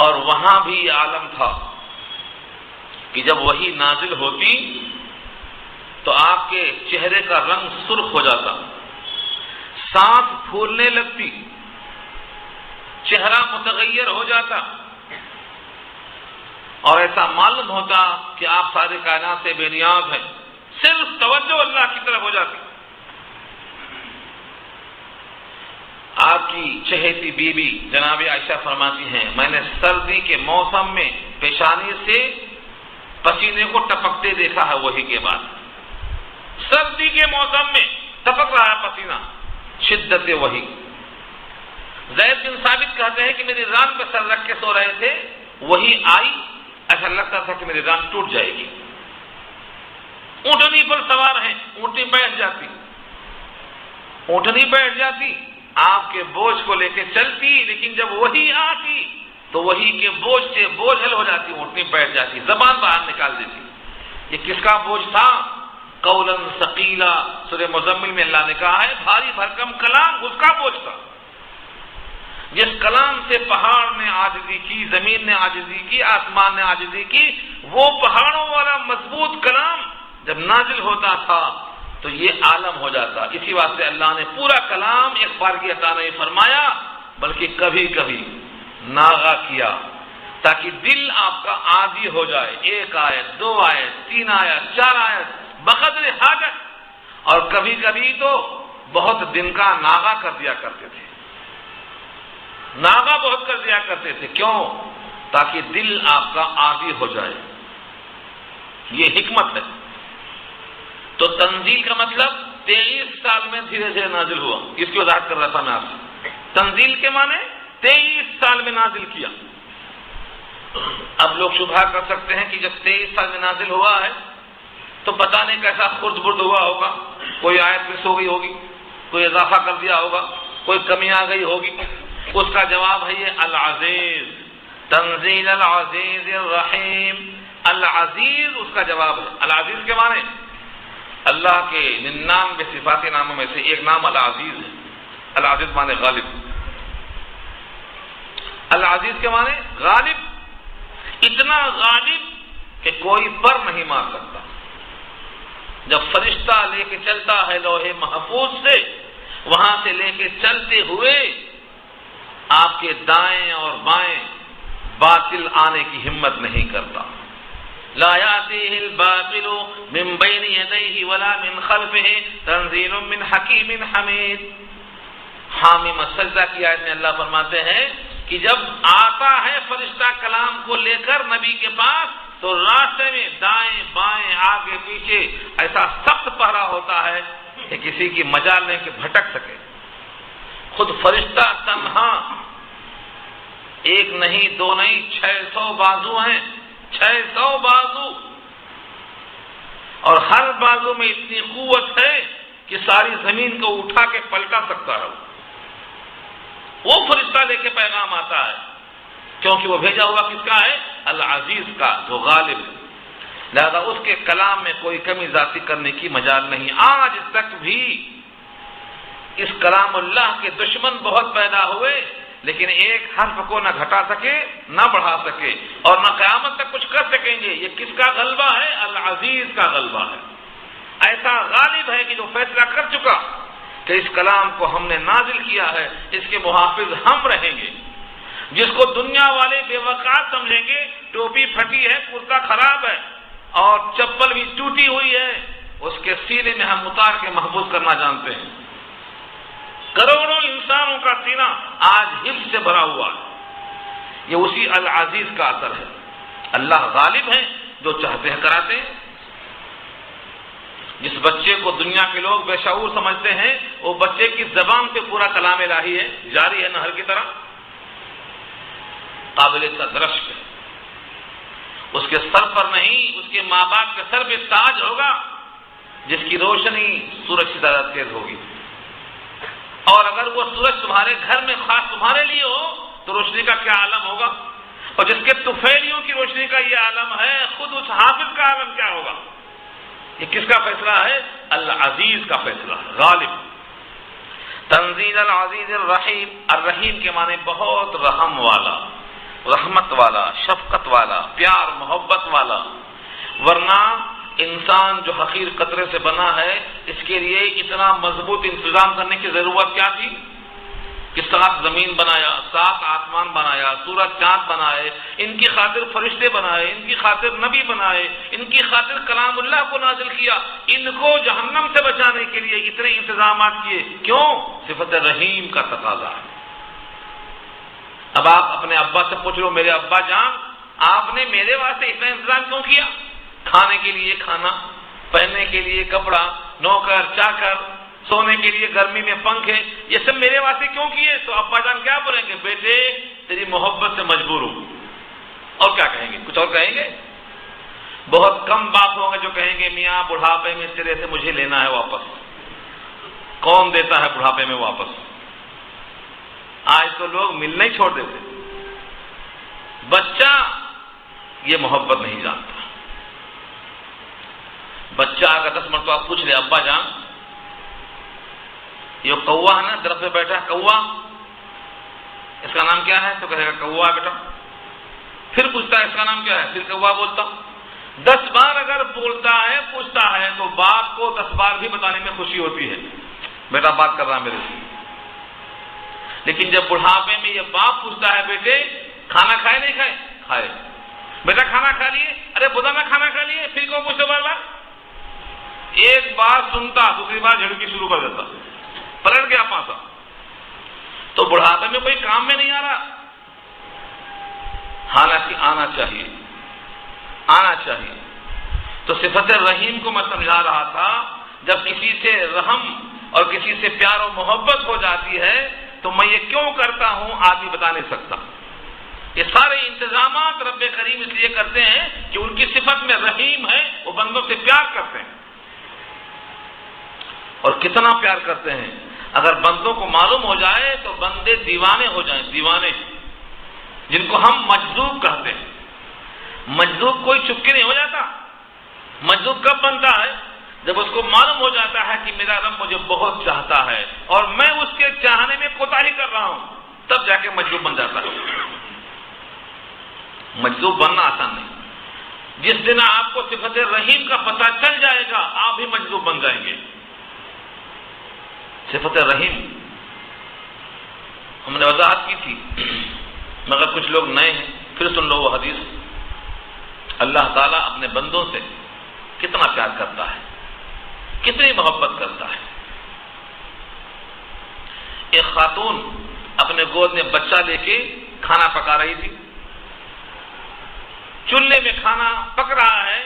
اور وہاں بھی یہ عالم تھا کہ جب وحی نازل ہوتی تو آپ کے چہرے کا رنگ سرخ ہو جاتا، سانس پھولنے لگتی، چہرہ متغیر ہو جاتا، اور ایسا معلوم ہوتا کہ آپ سارے کائنات سے بے نیاز ہیں. صرف توجہ اللہ کی طرف ہو جاتی. آپ کی چہیتی بیوی جناب عائشہ فرماتی ہیں میں نے سردی کے موسم میں پیشانی سے پسینے کو ٹپکتے دیکھا ہے. وہی کے بعد سردی کے موسم میں ٹپک رہا ہے پسینہ، شدت وہی. زید بن ثابت کہتے ہیں کہ میری ران پہ سر رکھ کے سو رہے تھے، وہی آئی، ایسا لگتا تھا کہ میری ران ٹوٹ جائے گی. اونٹنی پر سوار ہیں، اونٹنی بیٹھ جاتی، آپ کے بوجھ کو لے کے چلتی، لیکن جب وہی آتی تو وہی کے بوجھ سے بوجھل ہو جاتی، اونٹنی بیٹھ جاتی، زبان باہر نکال دیتی. یہ کس کا بوجھ تھا؟ قولاً ثقیلا. سورہ مزمل میں اللہ نے کہا ہے بھاری بھرکم کلام اس کا بوجھ تھا. جس کلام سے پہاڑ نے عاجزی کی، زمین نے عاجزی کی، آسمان نے عاجزی کی، وہ پہاڑوں والا مضبوط کلام جب نازل ہوتا تھا تو یہ عالم ہو جاتا. اسی واسطے اللہ نے پورا کلام ایک بار کی عطا نہیں فرمایا، بلکہ کبھی کبھی ناغا کیا تاکہ دل آپ کا عادی ہو جائے. 1 آیت، 2 آیت، 3 آیت، 4 آیت بقدر حاجت. اور کبھی کبھی تو بہت دن کا ناغا کر دیا کرتے تھے، ناغا بہت کر دیا کرتے تھے. کیوں؟ تاکہ دل آپ کا عادی ہو جائے. یہ حکمت ہے. تو تنزیل کا مطلب 23 سال میں دھیرے دھیرے نازل ہوا. اس کی وضاحت کر رہا تھا میں آپ سے. تنزیل کے معنی 23 سال میں نازل کیا. اب لوگ شبہ کر سکتے ہیں کہ جب 23 سال میں نازل ہوا ہے تو پتہ نہیں کیسا خرد برد ہوا ہوگا، کوئی آیت مس ہو گئی ہوگی، کوئی اضافہ کر دیا ہوگا، کوئی کمی آ گئی ہوگی۔ اس کا جواب ہے یہ العزیز، تنزیل العزیز الرحیم۔ العزیز اس کا جواب ہے۔ العزیز کے معنی اللہ کے 99 صفات ناموں میں سے ایک نام العزیز ہے۔ العزیز معنی غالب، العزیز کے معنی غالب، اتنا غالب کہ کوئی پر نہیں مار سکتا۔ جب فرشتہ لے کے چلتا ہے لوح محفوظ سے، وہاں سے لے کے چلتے ہوئے آپ کے دائیں اور بائیں باطل آنے کی ہمت نہیں کرتا۔ لا یاتیہ الباطل من بین یدیہ ولا من خلفہ تنزیل من حکیم حمید۔ حامیم السجدہ کی آیت میں اللہ فرماتے ہیں کہ جب آتا ہے فرشتہ کلام کو لے کر نبی کے پاس تو راستے میں دائیں بائیں آگے پیچھے ایسا سخت پہرا ہوتا ہے کہ کسی کی مجال نہیں کہ بھٹک سکے۔ خود فرشتہ تنہا، ایک نہیں دو نہیں 600 بازو ہیں، 600 بازو، اور ہر بازو میں اتنی قوت ہے کہ ساری زمین کو اٹھا کے پلٹا سکتا ہے۔ وہ فرشتہ لے کے پیغام آتا ہے کیونکہ وہ بھیجا ہوا کس کا ہے؟ العزیز کا، جو غالب ہے۔ لہذا اس کے کلام میں کوئی کمی زیادتی کرنے کی مجال نہیں۔ آج تک بھی اس کلام اللہ کے دشمن بہت پیدا ہوئے، لیکن ایک حرف کو نہ گھٹا سکے نہ بڑھا سکے اور نہ قیامت تک کچھ کر سکیں گے۔ یہ کس کا غلبہ ہے؟ العزیز کا غلبہ ہے۔ ایسا غالب ہے کہ جو فیصلہ کر چکا کہ اس کلام کو ہم نے نازل کیا ہے، اس کے محافظ ہم رہیں گے۔ جس کو دنیا والے بے وقار سمجھیں گے، ٹوپی پھٹی ہے، کرتا خراب ہے اور چپل بھی ٹوٹی ہوئی ہے، اس کے سینے میں ہم اتار کے محفوظ کرنا جانتے ہیں۔ کروڑوں انسانوں کا سینہ آج حفظ سے بھرا ہوا ہے۔ یہ اسی العزیز کا اثر ہے۔ اللہ غالب ہے، جو چاہتے ہیں کراتے ہیں۔ جس بچے کو دنیا کے لوگ بے شعور سمجھتے ہیں، وہ بچے کی زبان سے پورا کلام الہی ہے، جاری ہے نہر کی طرح، قابل تدرشق ہے۔ اس کے سر پر نہیں، اس کے ماں باپ کے سر پہ تاج ہوگا جس کی روشنی سورج سے زیادہ تیز ہوگی، اور اگر وہ سورج تمہارے گھر میں خاص تمہارے لیے ہو تو روشنی کا کیا عالم ہوگا، اور جس کے طفیلیوں کی روشنی کا یہ عالم ہے، خود اس حافظ کا عالم کیا ہوگا۔ یہ کس کا فیصلہ ہے؟ العزیز کا فیصلہ ہے، غالب۔ تنزیل العزیز الرحیم۔ الرحیم کے معنی بہت رحم والا، رحمت والا، شفقت والا، پیار محبت والا۔ ورنہ انسان جو حقیر قطرے سے بنا ہے، اس کے لیے اتنا مضبوط انتظام کرنے کی ضرورت کیا تھی کہ 7 زمین بنایا، 7 آسمان بنایا، سورج چاند بنائے، ان کی خاطر فرشتے بنائے، ان کی خاطر نبی بنائے، ان کی خاطر کلام اللہ کو نازل کیا، ان کو جہنم سے بچانے کے لیے اتنے انتظامات کیے۔ کیوں؟ صفت رحیم کا تقاضا ہے۔ اب آپ اپنے ابا سے پوچھ لو، میرے ابا جان آپ نے میرے واسطے اتنا انتظام کیوں کیا؟ کھانے کے لیے کھانا، پہننے کے لیے کپڑا، نوکر چاکر، سونے کے لیے گرمی میں پنکھے، یہ سب میرے واسطے کیوں کیے؟ تو ابا جان کیا بولیں گے؟ بیٹے تیری محبت سے مجبور ہوں۔ اور کیا کہیں گے؟ کچھ اور کہیں گے؟ بہت کم باپ ہوں گے جو کہیں گے میاں بڑھاپے میں تیرے سے مجھے لینا ہے واپس۔ کون دیتا ہے بڑھاپے میں واپس؟ آج تو لوگ ملنا ہی چھوڑ دیتے۔ بچہ یہ محبت نہیں جانتا۔ بچہ اگر 10 مرتبہ پوچھ لے ابا جان یہ کوا ہے نا درخت پہ بیٹھا ہے، کوا اس کا نام کیا ہے؟ تو کہے گا کوا بیٹا۔ پھر پوچھتا ہے اس کا نام کیا ہے؟ پھر کوا بولتا۔ 10 بار اگر بولتا ہے پوچھتا ہے تو باپ کو 10 بار بھی بتانے میں خوشی ہوتی ہے، بیٹا بات کر رہا ہے میرے سے۔ لیکن جب بڑھاپے میں یہ باپ پوچھتا ہے بیٹے کھانا کھائے نہیں کھائے؟ کھائے۔ بیٹا کھانا کھا لیے؟ ارے بولا نا کھانا کھا لیے، پھر کیوں پوچھتے بار بار؟ ایک بار سنتا دوسری بار جھڑکی شروع کر دیتا، پلٹ گیا پاسا۔ تو بڑھاپے میں کوئی کام میں نہیں آ رہا، حالانکہ آنا چاہیے، آنا چاہیے۔ تو صفت رحیم کو میں سمجھا رہا تھا، جب کسی سے رحم اور کسی سے پیار و محبت ہو جاتی ہے تو میں یہ کیوں کرتا ہوں آدمی بتا نہیں سکتا۔ یہ سارے انتظامات رب کریم اس لیے کرتے ہیں کہ ان کی صفت میں رحیم ہے، وہ بندوں سے پیار کرتے ہیں۔ اور کتنا پیار کرتے ہیں، اگر بندوں کو معلوم ہو جائے تو بندے دیوانے ہو جائیں، دیوانے جن کو ہم مجذوب کہتے ہیں۔ مجذوب کوئی چپکے نہیں ہو جاتا۔ مجذوب کب بنتا ہے؟ جب اس کو معلوم ہو جاتا ہے کہ میرا رب مجھے بہت چاہتا ہے اور میں اس کے چاہنے میں کوتاہی کر رہا ہوں، تب جا کے مجذوب بن جاتا ہے۔ مجذوب بننا آسان نہیں۔ جس دن آپ کو صفت رحیم کا پتہ چل جائے گا آپ بھی مجذوب بن جائیں گے۔ صفت رحیم ہم نے وضاحت کی تھی، مگر کچھ لوگ نئے ہیں، پھر سن لو وہ حدیث۔ اللہ تعالیٰ اپنے بندوں سے کتنا پیار کرتا ہے، کتنی محبت کرتا ہے۔ ایک خاتون اپنے گود میں بچہ لے کے کھانا پکا رہی تھی، چولہے میں کھانا پک رہا ہے،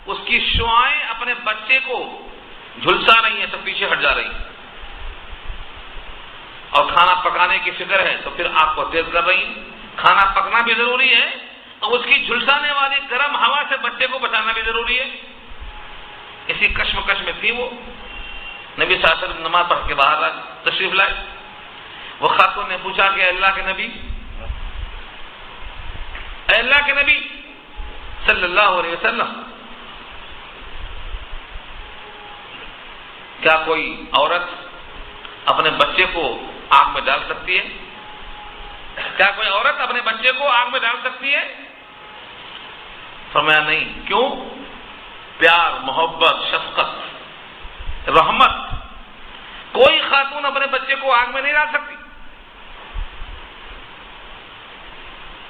اس کی شعائیں اپنے بچے کو جھلسا رہی ہیں تو پیچھے ہٹ جا رہی ہیں، اور کھانا پکانے کی فکر ہے تو پھر آگ کو تیز کر رہی ہیں۔ کھانا پکنا بھی ضروری ہے اور اس کی جھلسانے والی گرم ہوا سے بچے کو بچانا بھی ضروری ہے۔ اسی کشمکش میں تھی وہ۔ نبی صلی اللہ علیہ وسلم نماز پڑھ کے باہر تشریف لائے۔ وہ خاتون نے پوچھا کہ اے اللہ کے نبی صلی اللہ علیہ وسلم، کیا کوئی عورت اپنے بچے کو آگ میں ڈال سکتی ہے؟ کیا کوئی عورت اپنے بچے کو آگ میں ڈال سکتی ہے؟ فرمایا نہیں۔ کیوں؟ پیار، محبت، شفقت، رحمت۔ کوئی خاتون اپنے بچے کو آگ میں نہیں ڈال سکتی۔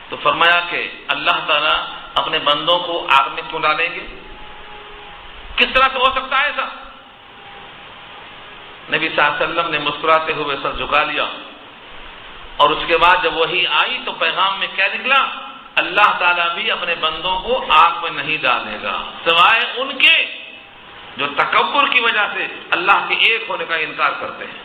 تو فرمایا کہ اللہ تعالیٰ اپنے بندوں کو آگ میں کیوں ڈالیں گے؟ کس طرح سے ہو سکتا ہے ایسا؟ نبی صلی اللہ علیہ وسلم نے مسکراتے ہوئے سر جھکا لیا، اور اس کے بعد جب وحی آئی تو پیغام میں کیا نکلا؟ اللہ تعالیٰ بھی اپنے بندوں کو آگ میں نہیں ڈالے گا سوائے ان کے جو تکبر کی وجہ سے اللہ کے ایک ہونے کا انکار کرتے ہیں۔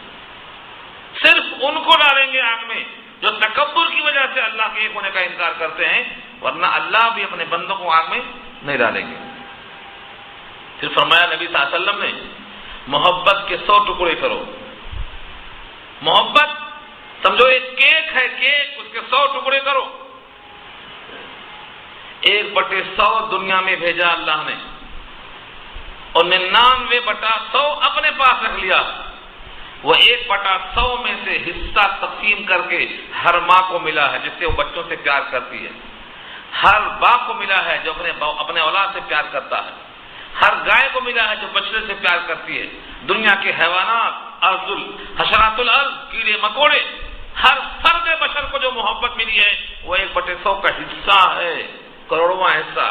صرف ان کو ڈالیں گے آگ میں جو تکبر کی وجہ سے اللہ کے ایک ہونے کا انکار کرتے ہیں، ورنہ اللہ بھی اپنے بندوں کو آگ میں نہیں ڈالیں گے۔ پھر فرمایا نبی صلی اللہ علیہ وسلم نے، محبت کے 100 ٹکڑے کرو۔ محبت سمجھو ایک کیک ہے، کیک، اس کے 100 ٹکڑے کرو۔ 1/100 دنیا میں بھیجا اللہ نے، اور 99/100 اپنے پاس رکھ لیا۔ وہ 1/100 میں سے حصہ تقسیم کر کے ہر ماں کو ملا ہے جس سے وہ بچوں سے پیار کرتی ہے، ہر باپ کو ملا ہے جو اپنے اولاد سے پیار کرتا ہے، ہر گائے کو ملا ہے جو بچڑے سے پیار کرتی ہے، دنیا کے حیوانات، حشرات الارض، کیڑے مکوڑے، ہر فرد بشر کو جو محبت ملی ہے وہ 1/100 کا حصہ ہے، کروڑواں حصہ۔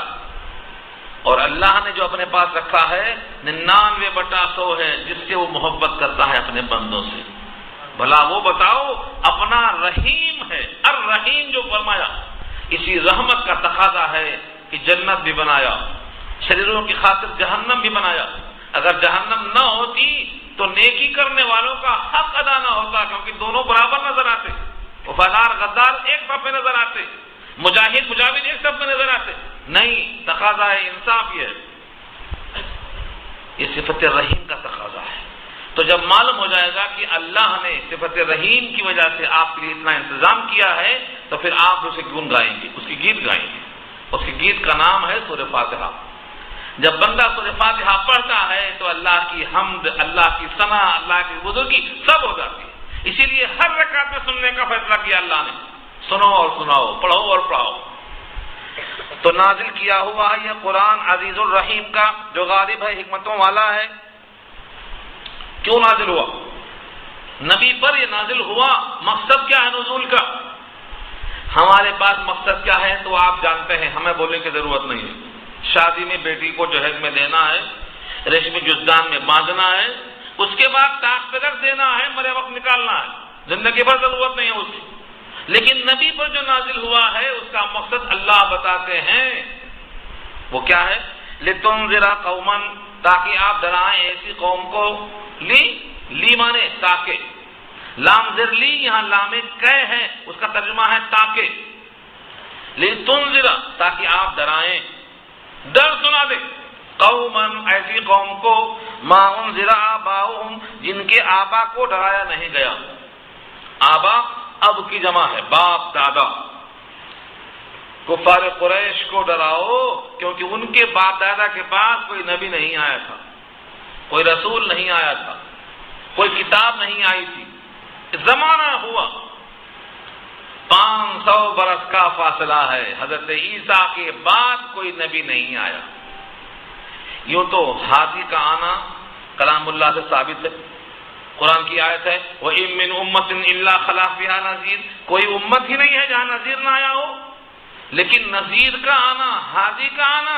اور اللہ نے جو اپنے پاس رکھا ہے 99/100 ہے جس سے وہ محبت کرتا ہے اپنے بندوں سے۔ بھلا وہ بتاؤ، اپنا رحیم ہے، الرحیم جو فرمایا، اسی رحمت کا تقاضا ہے کہ جنت بھی بنایا، شریروں کی خاطر جہنم بھی بنایا۔ اگر جہنم نہ ہوتی تو نیکی کرنے والوں کا حق ادا نہ ہوتا، کیونکہ دونوں برابر نظر آتے، وفادار غدار ایک صف میں نظر آتے، مجاہد مجاہد ایک صف میں نظر آتے۔ نہیں، تقاضا ہے انصاف، یہ صفت رحیم کا تقاضا ہے۔ تو جب معلوم ہو جائے گا کہ اللہ نے صفت رحیم کی وجہ سے آپ کے لیے اتنا انتظام کیا ہے تو پھر آپ اسے گن گائیں گے، اس کی گیت گائیں گے۔ اس کی گیت کا نام ہے سورہ فاتحہ۔ جب بندہ سورہ فاتحہ پڑھتا ہے تو اللہ کی حمد، اللہ کی ثنا، اللہ کی بزرگی سب ہو جاتی ہے۔ اسی لیے ہر رکعت میں سننے کا فیصلہ کیا اللہ نے، سنو اور سناؤ، پڑھو اور پڑھاؤ۔ تو نازل کیا ہوا ہے یہ قرآن عزیز الرحیم کا، جو غالب ہے، حکمتوں والا ہے۔ کیوں نازل ہوا؟ نبی پر یہ نازل ہوا، مقصد کیا ہے نزول کا؟ ہمارے پاس مقصد کیا ہے تو آپ جانتے ہیں، ہمیں بولنے کی ضرورت نہیں ہے۔ شادی میں بیٹی کو جہیز میں دینا ہے، ریشمی جزدان میں باندھنا ہے، اس کے بعد طاق پہ رکھ دینا ہے، مرے وقت نکالنا ہے، زندگی بھر ضرورت نہیں ہے اس کی۔ لیکن نبی پر جو نازل ہوا ہے اس کا مقصد اللہ بتاتے ہیں، وہ کیا ہے؟ لِتُنذِرَ قَوْمًا، تاکہ آپ ڈرائیں ایسی قوم کو، لی مانے تاکہ، لام زر لی یہاں لام کہہ ہے، اس کا ترجمہ ہے تاکہ۔ لتنذر تاکہ آپ ڈرائیں، ڈر سنا دے، قوما ایسی قوم کو ما انذر آباؤہم جن کے آبا کو ڈرایا نہیں گیا۔ آبا اب کی جمع ہے، باپ دادا۔ کفار قریش کو ڈراؤ کیونکہ ان کے باپ دادا کے پاس کوئی نبی نہیں آیا تھا، کوئی رسول نہیں آیا تھا، کوئی کتاب نہیں آئی تھی۔ زمانہ ہوا 500 برس کا فاصلہ ہے، حضرت عیسیٰ کے بعد کوئی نبی نہیں آیا۔ یوں تو ہادی کا آنا کلام اللہ سے ثابت ہے، قرآن کی آیت ہے وَإِن مِّنْ أُمَّةٍ إِلَّا خَلَا فِيهَا نَذِيرٌ، کوئی امت ہی نہیں ہے جہاں نذیر نہ آیا ہو۔ لیکن نذیر کا آنا، ہادی کا آنا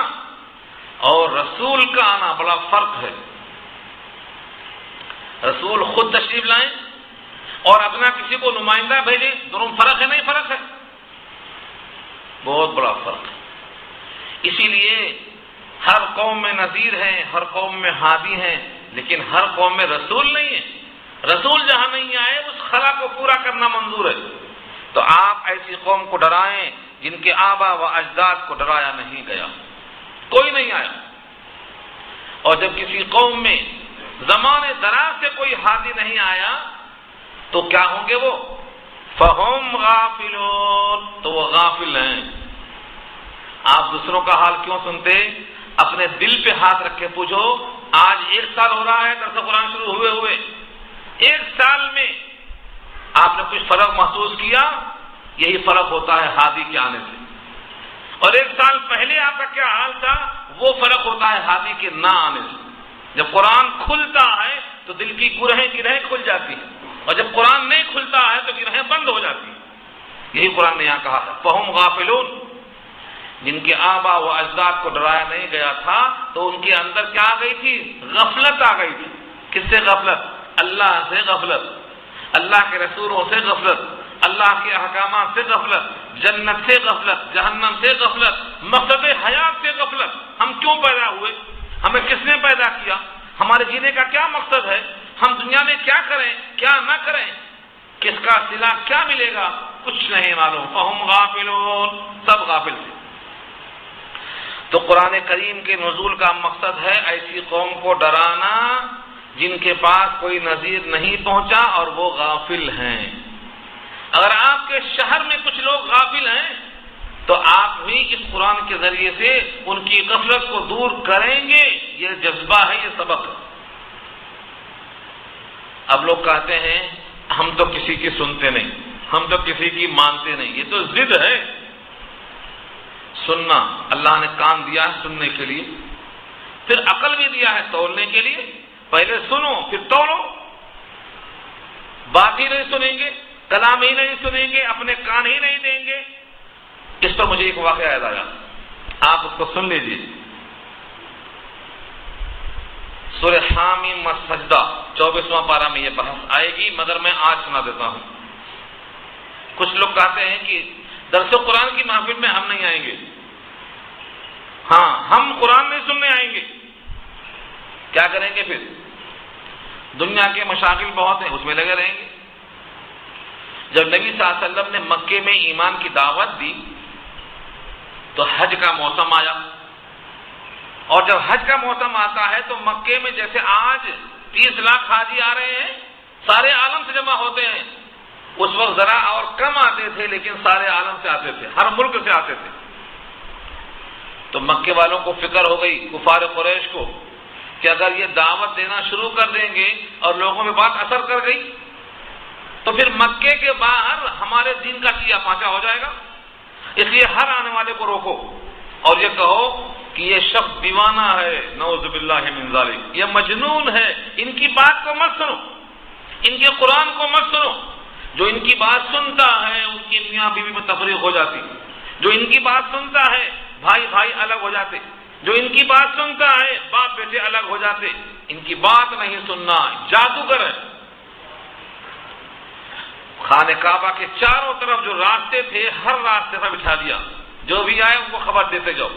اور رسول کا آنا بڑا فرق ہے۔ رسول خود تشریف لائیں اور اپنا کسی کو نمائندہ بھیجیں، دونوں فرق ہے نہیں فرق ہے؟ بہت بڑا فرق ہے۔ اسی لیے ہر قوم میں نذیر ہیں، ہر قوم میں ہادی ہیں، لیکن ہر قوم میں رسول نہیں ہے۔ رسول جہاں نہیں آئے اس خلا کو پورا کرنا منظور ہے۔ تو آپ ایسی قوم کو ڈرائیں جن کے آبا و اجداد کو ڈرایا نہیں گیا، کوئی نہیں آیا۔ اور جب کسی قوم میں زمانے دراز سے کوئی ہادی نہیں آیا تو کیا ہوں گے وہ؟ فَهُمْ غَافِلُونَ، تو وہ غافل ہیں۔ آپ دوسروں کا حال کیوں سنتے؟ اپنے دل پہ ہاتھ رکھ کے پوچھو، آج 1 سال ہو رہا ہے درس قرآن شروع ہوئے 1 سال میں آپ نے کچھ فرق محسوس کیا؟ یہی فرق ہوتا ہے ہادی کے آنے سے۔ اور 1 سال پہلے آپ کا کیا حال تھا؟ وہ فرق ہوتا ہے ہادی کے نہ آنے سے۔ جب قرآن کھلتا ہے تو دل کی گرہیں کھل جاتی ہیں، اور جب قرآن نہیں کھلتا ہے تو گرہیں بند ہو جاتی ہیں۔ یہی قرآن نے یہاں کہا ہے فَهُمْ غَافِلُونَ، جن کے آبا و اجداد کو ڈرایا نہیں گیا تھا تو ان کے اندر کیا آ گئی تھی؟ غفلت آ گئی تھی۔ کس سے غفلت؟ اللہ سے غفلت، اللہ کے رسولوں سے غفلت، اللہ کے احکامات سے غفلت، جنت سے غفلت، جہنم سے غفلت، مقصد حیات سے غفلت۔ ہم کیوں پیدا ہوئے؟ ہمیں کس نے پیدا کیا؟ ہمارے جینے کا کیا مقصد ہے؟ ہم دنیا میں کیا کریں کیا نہ کریں؟ کس کا صلہ کیا ملے گا؟ کچھ نہیں معلوم۔ فَهُمْ غَافِلُونَ، سب غافل تھے۔ تو قرآن کریم کے نزول کا مقصد ہے ایسی قوم کو ڈرانا جن کے پاس کوئی نذیر نہیں پہنچا اور وہ غافل ہیں۔ اگر آپ کے شہر میں کچھ لوگ غافل ہیں تو آپ بھی اس قرآن کے ذریعے سے ان کی غفلت کو دور کریں گے۔ یہ جذبہ ہے، یہ سبق ہے۔ اب لوگ کہتے ہیں ہم تو کسی کی سنتے نہیں، ہم تو کسی کی مانتے نہیں۔ یہ تو ضد ہے۔ سننا اللہ نے کان دیا ہے سننے کے لیے، پھر عقل بھی دیا ہے تولنے کے لیے۔ پہلے سنو پھر تولو۔ بات ہی نہیں سنیں گے، کلام ہی نہیں سنیں گے، اپنے کان ہی نہیں دیں گے۔ اس پر مجھے ایک واقعہ یاد آیا، آپ اس کو سن لیجیے۔ سورہ حامیم السجدہ 24واں پارہ میں یہ بحث آئے گی، مگر میں آج سنا دیتا ہوں۔ کچھ لوگ کہتے ہیں کہ درس قرآن کی محفل میں ہم نہیں آئیں گے۔ ہاں، ہم قرآن نہیں سننے آئیں گے۔ کیا کریں گے پھر؟ دنیا کے مشاغل بہت ہیں، اس میں لگے رہیں گے۔ جب نبی صلی اللہ علیہ وسلم نے مکے میں ایمان کی دعوت دی تو حج کا موسم آیا، اور جب حج کا موسم آتا ہے تو مکے میں جیسے آج 30 لاکھ حاجی آ رہے ہیں، سارے عالم سے جمع ہوتے ہیں، اس وقت ذرا اور کم آتے تھے لیکن سارے عالم سے آتے تھے، ہر ملک سے آتے تھے۔ تو مکے والوں کو فکر ہو گئی، کفار قریش کو، کہ اگر یہ دعوت دینا شروع کر دیں گے اور لوگوں میں بات اثر کر گئی تو پھر مکے کے باہر ہمارے دین کا چیا پانچا ہو جائے گا۔ اس لیے ہر آنے والے کو روکو اور یہ کہو کہ یہ شخص دیوانہ ہے، نعوذ باللہ من ذالک، یہ مجنون ہے، ان کی بات کو مت سنو، ان کے قرآن کو مت سنو۔ جو ان کی بات سنتا ہے اس کی میاں بیوی میں تفریق ہو جاتی، جو ان کی بات سنتا ہے بھائی بھائی الگ ہو جاتے، جو ان کی بات سنتا ہے باپ بیٹے الگ ہو جاتے۔ ان کی بات نہیں سننا، جادوگر ہے۔ خانہ کعبہ کے چاروں طرف جو راستے تھے ہر راستے پر بٹھا دیا، جو بھی آئے ان کو خبر دیتے جاؤ۔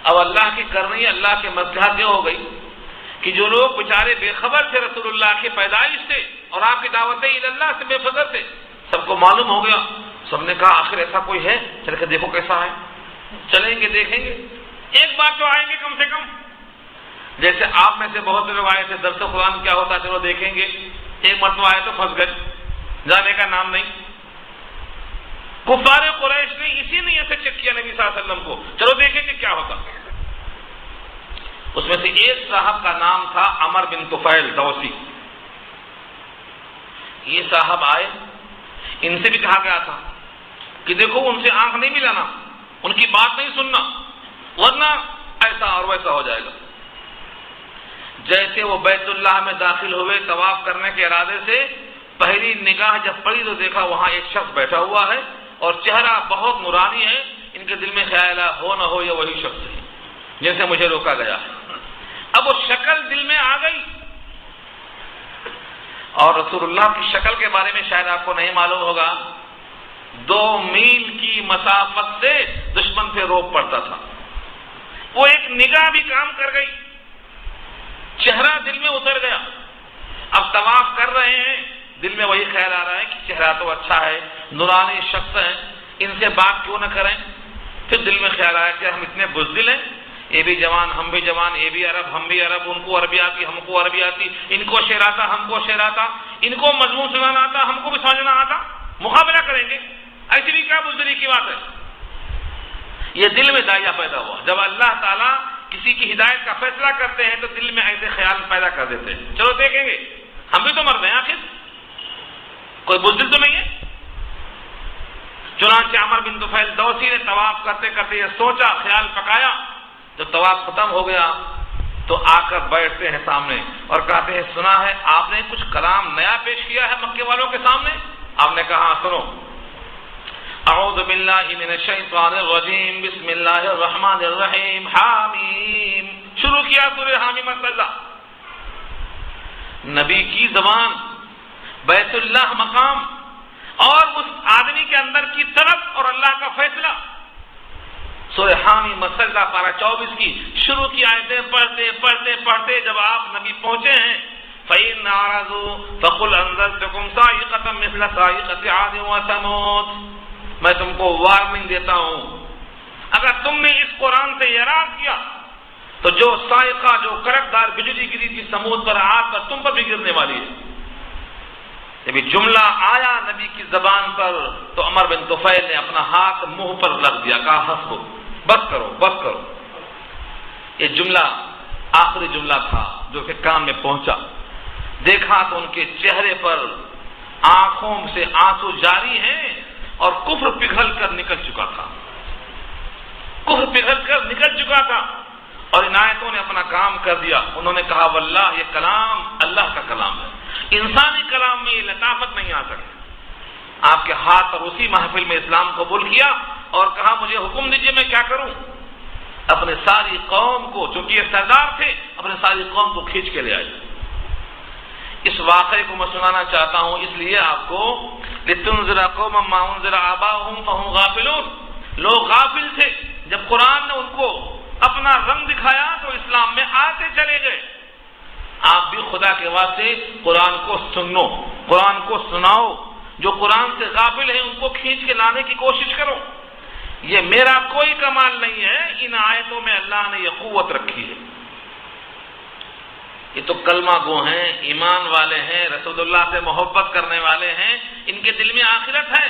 اب اللہ کی کرنی، اللہ کے مدح یہ ہو گئی کہ جو لوگ بیچارے بے خبر تھے رسول اللہ کی پیدائش سے اور آپ کی دعوت اللہ سے بے فکر تھے، سب کو معلوم ہو گیا، سب نے کہا آخر ایسا کوئی ہے؟ چل کے دیکھو کیسا ہے، چلیں گے دیکھیں گے، ایک بار تو آئیں گے کم سے کم۔ جیسے آپ میں سے بہت سے لوگ آئے تھے، درس قرآن کیا ہوتا ہے چلو دیکھیں گے، ایک مرتبہ آئے تو پھنس گئے، جانے کا نام نہیں۔ کفار قریش نے اسی نیت سے چیک کیا نبی صلی اللہ علیہ وسلم کو، چلو دیکھیں گے کیا ہوتا۔ اس میں سے ایک صاحب کا نام تھا عمر بن طفیل دوسی۔ یہ صاحب آئے، ان سے بھی کہا گیا تھا کہ دیکھو ان سے آنکھ نہیں ملانا، ان کی بات نہیں سننا، ورنہ ایسا اور ویسا ہو جائے گا۔ جیسے وہ بیت اللہ میں داخل ہوئے طواف کرنے کے ارادے سے، پہلی نگاہ جب پڑی تو دیکھا وہاں ایک شخص بیٹھا ہوا ہے اور چہرہ بہت نورانی ہے۔ ان کے دل میں خیال ہو نہ ہو یہ وہی شخص ہے جن سے مجھے روکا گیا ہے۔ اب وہ شکل دل میں آ گئی، اور رسول اللہ کی شکل کے بارے میں شاید آپ کو نہیں معلوم ہوگا، 2 میل کی مسافت سے دشمن پہ روک پڑتا تھا۔ وہ ایک نگاہ بھی کام کر گئی، چہرہ دل میں اتر گیا۔ اب طواف کر رہے ہیں، دل میں وہی خیال آ رہا ہے کہ چہرہ تو اچھا ہے، نورانی شخص ہے، ان سے بات کیوں نہ کریں۔ پھر دل میں خیال آیا کہ ہم اتنے بزدل ہیں، یہ بھی جوان ہم بھی جوان، یہ بھی عرب ہم بھی عرب، ان کو عربی آتی ہم کو عربی آتی، ان کو شعر آتا ہم کو شعر آتا، ان کو مضمون سنانا آتا ہم کو بھی سمجھنا آتا، مقابلہ کریں گے، ایسی بھی کیا بزدلی کی بات ہے۔ یہ دل میں داعیہ پیدا ہوا۔ جب اللہ تعالیٰ کسی کی ہدایت کا فیصلہ کرتے ہیں تو دل میں ایسے خیال پیدا کر دیتے ہیں، چلو دیکھیں گے، ہم بھی تو مرد ہیں آخر، کوئی بزدل تو نہیں ہے۔ چنانچہ عمر بن طفیل دوسی نے طواف کرتے کرتے یہ سوچا، خیال پکایا۔ جب طواف ختم ہو گیا تو آ کر بیٹھتے ہیں سامنے اور کہتے ہیں سنا ہے آپ نے کچھ کلام نیا پیش کیا ہے مکے والوں کے سامنے؟ آپ نے کہا سنو، اعوذ باللہ من الشیطان الرجیم، بسم اللہ الرحمن الرحیم، حامیم، شروع کیا سورہ حامیم اللہ۔ نبی کی زبان، بیت اللہ مقام اور اس آدمی کے اندر کی طرف اور اللہ کا فیصلہ، سورہ حامیم مسلہ پارہ 24 کی شروع کی آیتیں پڑھتے پڑھتے پڑھتے جب آپ نبی پہنچے ہیں، فَإِنْ أَعْرَضُوا فَقُلْ أَنذَرْتُكُمْ صَاعِقَةً مِثْلَ صَاعِقَةِ عَادٍ وَثَمُودَ۔ میں تم کو وارننگ دیتا ہوں، اگر تم نے اس قرآن سے اعراض کیا تو جو صاعقہ، جو کڑکدار بجلی گری تھی سمود پر، عاد پر، تم پر بھی گرنے والی ہے۔ جب یہ جملہ آیا نبی کی زبان پر تو عمر بن طفیل نے اپنا ہاتھ منہ پر رکھ دیا، کہا حسبو، بس کرو بس کرو۔ یہ جملہ آخری جملہ تھا جو کہ کان میں پہنچا۔ دیکھا تو ان کے چہرے پر آنکھوں سے آنسو جاری ہیں اور کفر پگھل کر نکل چکا تھا، کفر پگھل کر نکل چکا تھا، اور ان آیتوں نے اپنا کام کر دیا۔ انہوں نے کہا واللہ یہ کلام اللہ کا کلام ہے، انسانی کلام میں یہ لطافت نہیں آ سکتی۔ آپ کے ہاتھ پر اسی محفل میں اسلام قبول کیا اور کہا مجھے حکم دیجئے میں کیا کروں۔ اپنے ساری قوم کو، چونکہ یہ سردار تھے، اپنے ساری قوم کو کھینچ کے لے آئے۔ اس واقعے کو میں سنانا چاہتا ہوں اس لیے آپ کو، لِتُنذِرَ قَوْمًا مَّا أُنذِرَ آبَاؤُهُمْ فَهُمْ غَافِلُونَ۔ لوگ غافل تھے، جب قرآن نے ان کو اپنا رنگ دکھایا تو اسلام میں آتے چلے گئے۔ آپ بھی خدا کے واسطے قرآن کو سنو، قرآن کو سناؤ، جو قرآن سے غافل ہیں ان کو کھینچ کے لانے کی کوشش کرو۔ یہ میرا کوئی کمال نہیں ہے، ان آیتوں میں اللہ نے یہ قوت رکھی ہے۔ یہ تو کلمہ گو ہیں، ایمان والے ہیں، رسول اللہ سے محبت کرنے والے ہیں، ان کے دل میں آخرت ہے۔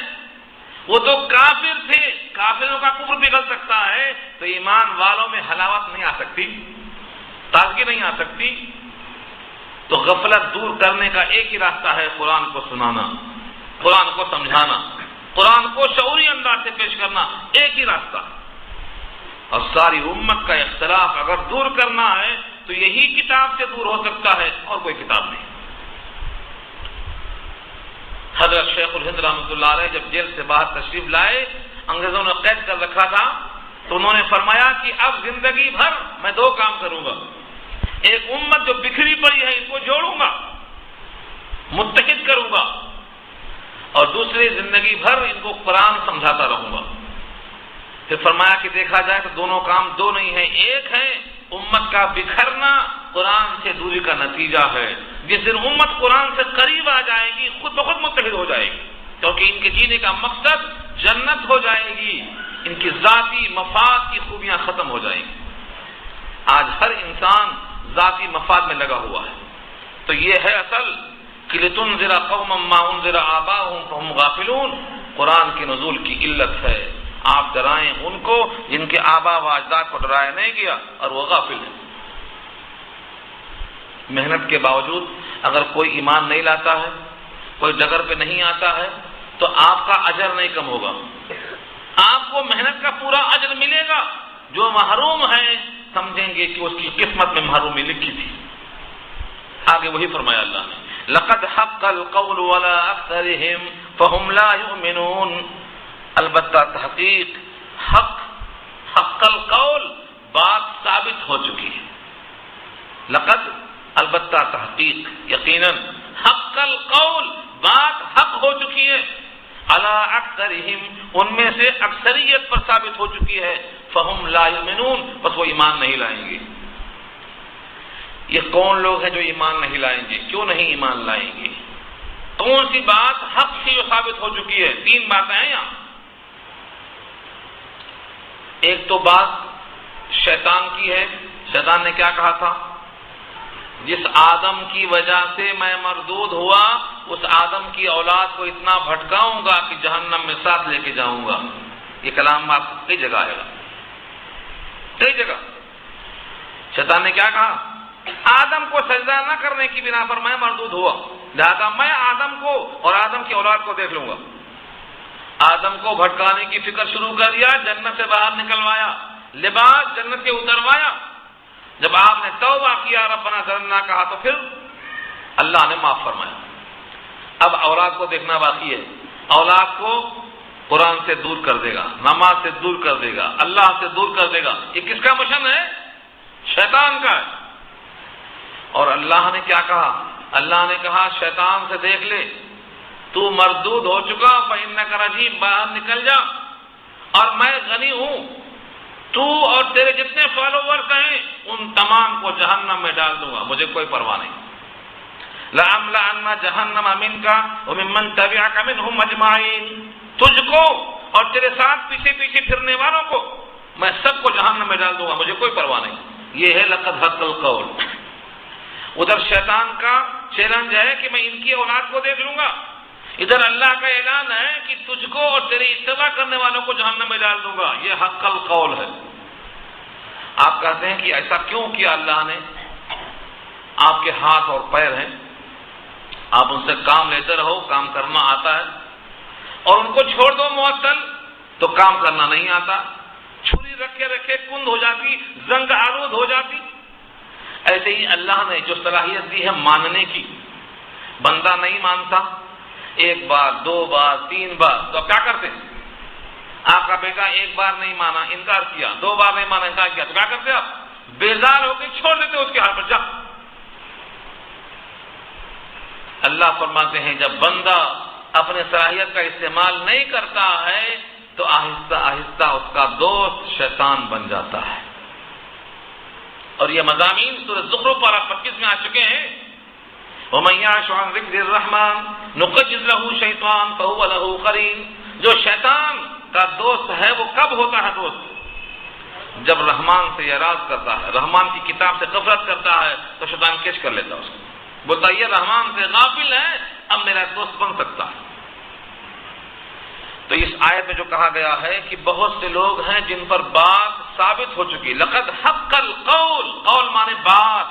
وہ تو کافر تھے، کافروں کا کفر پگھل سکتا ہے تو ایمان والوں میں حلاوت نہیں آ سکتی، تازگی نہیں آ سکتی۔ تو غفلت دور کرنے کا ایک ہی راستہ ہے قرآن کو سنانا، قرآن کو سمجھانا، قرآن کو شعوری انداز سے پیش کرنا، ایک ہی راستہ۔ اور ساری امت کا اختلاف اگر دور کرنا ہے تو یہی کتاب سے دور ہو سکتا ہے اور کوئی کتاب نہیں۔ حضرت شیخ الہند رحمۃ اللہ علیہ جب جیل سے باہر تشریف لائے، انگریزوں نے قید کر رکھا تھا، تو انہوں نے فرمایا کہ اب زندگی بھر میں 2 کام کروں گا، ایک امت جو بکھری پڑی ہے ان کو جوڑوں گا، متحد کروں گا، اور دوسری زندگی بھر ان کو قرآن سمجھاتا رہوں گا۔ پھر فرمایا کہ دیکھا جائے تو دونوں کام 2 نہیں ہیں، ایک ہے امت کا بکھرنا قرآن سے دوری کا نتیجہ ہے۔ جس دن امت قرآن سے قریب آ جائے گی خود بخود متحد ہو جائے گی، کیونکہ ان کے جینے کا مقصد جنت ہو جائے گی، ان کی ذاتی مفاد کی خوبیاں ختم ہو جائیں گی۔ آج ہر انسان ذاتی مفاد میں لگا ہوا ہے، تو یہ ہے اصل کہ لتنذر قوما ما انذر آباؤہم فہم غافلون، قرآن کے نزول کی علت ہے، آپ ڈرائیں ان کو جن کے آبا و اجداد کو ڈرایا نہیں گیا اور وہ غافل ہیں۔ محنت کے باوجود اگر کوئی ایمان نہیں لاتا ہے، کوئی ڈگر پہ نہیں آتا ہے، تو آپ کا اجر نہیں کم ہوگا، آپ کو محنت کا پورا اجر ملے گا۔ جو محروم ہے سمجھیں گے کہ اس کی قسمت میں محرومی لکھی تھی۔ آگے وہی فرمایا اللہ نے، لقد حق القول ولا اکثرهم فهم لا يؤمنون، البتہ تحقیق حق القول بات ثابت ہو چکی ہے۔ لقد البتہ تحقیق یقیناً حق القول بات حق ہو چکی ہے، علی اکثرہم ان میں سے اکثریت پر ثابت ہو چکی ہے، فہم لا یؤمنون بس وہ ایمان نہیں لائیں گے۔ یہ کون لوگ ہیں جو ایمان نہیں لائیں گے؟ کیوں نہیں ایمان لائیں گے؟ کون سی بات حق سے جو ثابت ہو چکی ہے؟ تین باتیں ہیں یہاں۔ ایک تو بات شیطان کی ہے، شیطان نے کیا کہا تھا؟ جس آدم کی وجہ سے میں مردود ہوا اس آدم کی اولاد کو اتنا بھٹکاؤں گا کہ جہنم میں ساتھ لے کے جاؤں گا۔ یہ کلام آپ کئی جگہ آئے گا، کئی جگہ۔ شیطان نے کیا کہا؟ آدم کو سجدہ نہ کرنے کی بنا پر میں مردود ہوا، لہذا میں آدم کو اور آدم کی اولاد کو دیکھ لوں گا۔ آدم کو بھٹکانے کی فکر شروع کر دیا، جنت سے باہر نکلوایا، لباس جنت کے اتروایا۔ جب آپ نے توبہ کیا، ربنا ظلمنا کہا، تو پھر اللہ نے معاف فرمایا۔ اب اولاد کو دیکھنا باقی ہے۔ اولاد کو قرآن سے دور کر دے گا، نماز سے دور کر دے گا، اللہ سے دور کر دے گا۔ یہ کس کا مشن ہے؟ شیطان کا ہے۔ اور اللہ نے کیا کہا؟ اللہ نے کہا شیطان سے دیکھ لے، تو مردود ہو چکا، فإنک رجیم، باہر نکل جا، اور میں غنی ہوں، تو اور تیرے جتنے فالوورز ہیں ان تمام کو جہنم میں ڈال دوں گا، مجھے کوئی پرواہ نہیں۔ لَأَمْلَأَنَّ جَهَنَّمَ مِنْكَ وَمِمَّنْ تَبِعَكَ مِنْهُمْ أَجْمَعِينَ، تجھ کو اور تیرے ساتھ پیچھے پیچھے پھرنے والوں کو میں سب کو جہنم میں ڈال دوں گا، مجھے کوئی پرواہ نہیں۔ یہ ہے لقد حق القول۔ ادھر شیطان کا چیلنج ہے کہ میں ان کی اولاد کو دیکھ لوں گا، ادھر اللہ کا اعلان ہے کہ تجھ کو اور تیری اتباع کرنے والوں کو جہنم میں ڈال دوں گا۔ یہ حق القول ہے۔ آپ کہتے ہیں کہ ایسا کیوں کیا اللہ نے؟ آپ کے ہاتھ اور پیر ہیں، آپ ان سے کام لیتے رہو، کام کرنا آتا ہے، اور ان کو چھوڑ دو معطل تو کام کرنا نہیں آتا، چھری رکھے رکھے کند ہو جاتی، زنگ آلود ہو جاتی۔ ایسے ہی اللہ نے جو صلاحیت دی ہے ماننے کی، بندہ نہیں مانتا، ایک بار، دو بار، تین بار، تو کیا کرتے؟ آپ کا بیٹا ایک بار نہیں مانا، انکار کیا، دو بار نہیں مانا، انکار کیا، تو کیا کرتے آپ؟ بیزار ہو کے چھوڑ دیتے اس کے حال پر، جا۔ اللہ فرماتے ہیں جب بندہ اپنے صلاحیت کا استعمال نہیں کرتا ہے تو آہستہ آہستہ اس کا دوست شیطان بن جاتا ہے۔ اور یہ مضامین سورۃ زخرف پارہ 25 میں آ چکے ہیں۔ وَمَن يَعْشُ عَن ذِكْرِ الرَّحْمَٰنِ نُقَيِّضْ لَهُ شَيْطَانٌ فَهُوَ لَهُ قَرِينٌ، جو شیطان کا دوست ہے وہ کب ہوتا ہے دوست؟ جب رحمان سے اعراض کرتا ہے، رحمان کی کتاب سے غفلت کرتا ہے تو شیطان کیچ کر لیتا ہے اس کو، بولتا یہ رحمان سے غافل ہے، اب میرا دوست بن سکتا ہے۔ تو اس آیت میں جو کہا گیا ہے کہ بہت سے لوگ ہیں جن پر بات ثابت ہو چکی، لقد حق القول، قول مانے بات۔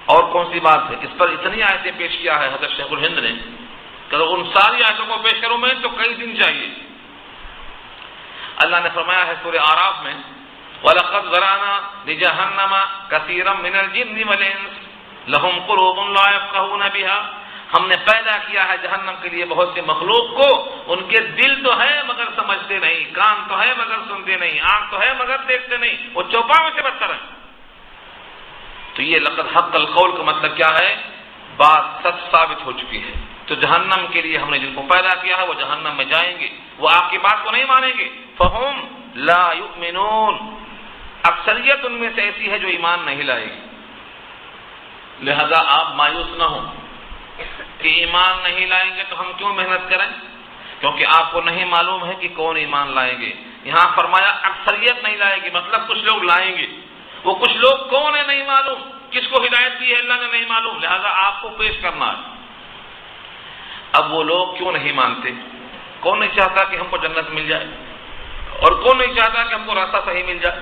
اور کون سی بات ہے؟ اس پر اتنی آیتیں پیش کیا ہے حضرت شیخ الہند نے کہ اگر ان ساری آیتوں کو پیش کروں میں تو کئی دن چاہیے۔ اللہ نے فرمایا ہے سورہ اعراف میں، وَلَقَدْ ذَرَأْنَا لِجَهَنَّمَ كَثِيرًا مِنَ الْجِنِّ وَالْإِنسِ لَهُمْ قُلُوبٌ لَا يَفْقَهُونَ بِهَا، ہم نے پیدا کیا ہے جہنم کے لیے بہت سی مخلوق کو، ان کے دل تو ہے مگر سمجھتے نہیں، کان تو ہے مگر سنتے نہیں، آنکھ تو ہے مگر دیکھتے نہیں، وہ چوپاوں سے بدتر ہیں۔ تو یہ لقد حق القول کا مطلب کیا ہے؟ بات سچ ثابت ہو چکی ہے۔ تو جہنم کے لیے ہم نے جن کو پیدا کیا ہے وہ جہنم میں جائیں گے، وہ آپ کی بات کو نہیں مانیں گے۔ فہم لا یؤمنون، اکثریت ان میں سے ایسی ہے جو ایمان نہیں لائے گی۔ لہذا آپ مایوس نہ ہوں کہ ایمان نہیں لائیں گے تو ہم کیوں محنت کریں، کیونکہ آپ کو نہیں معلوم ہے کہ کون ایمان لائیں گے. یہاں فرمایا اکثریت نہیں لائے گی، مطلب کچھ لوگ لائیں گے. وہ کچھ لوگ کون ہے نہیں معلوم، کس کو ہدایت دی ہے اللہ نے نہیں معلوم، لہذا آپ کو پیش کرنا ہے. اب وہ لوگ کیوں نہیں مانتے؟ کون نہیں چاہتا کہ ہم کو جنت مل جائے، اور کون نہیں چاہتا کہ ہم کو راستہ صحیح مل جائے؟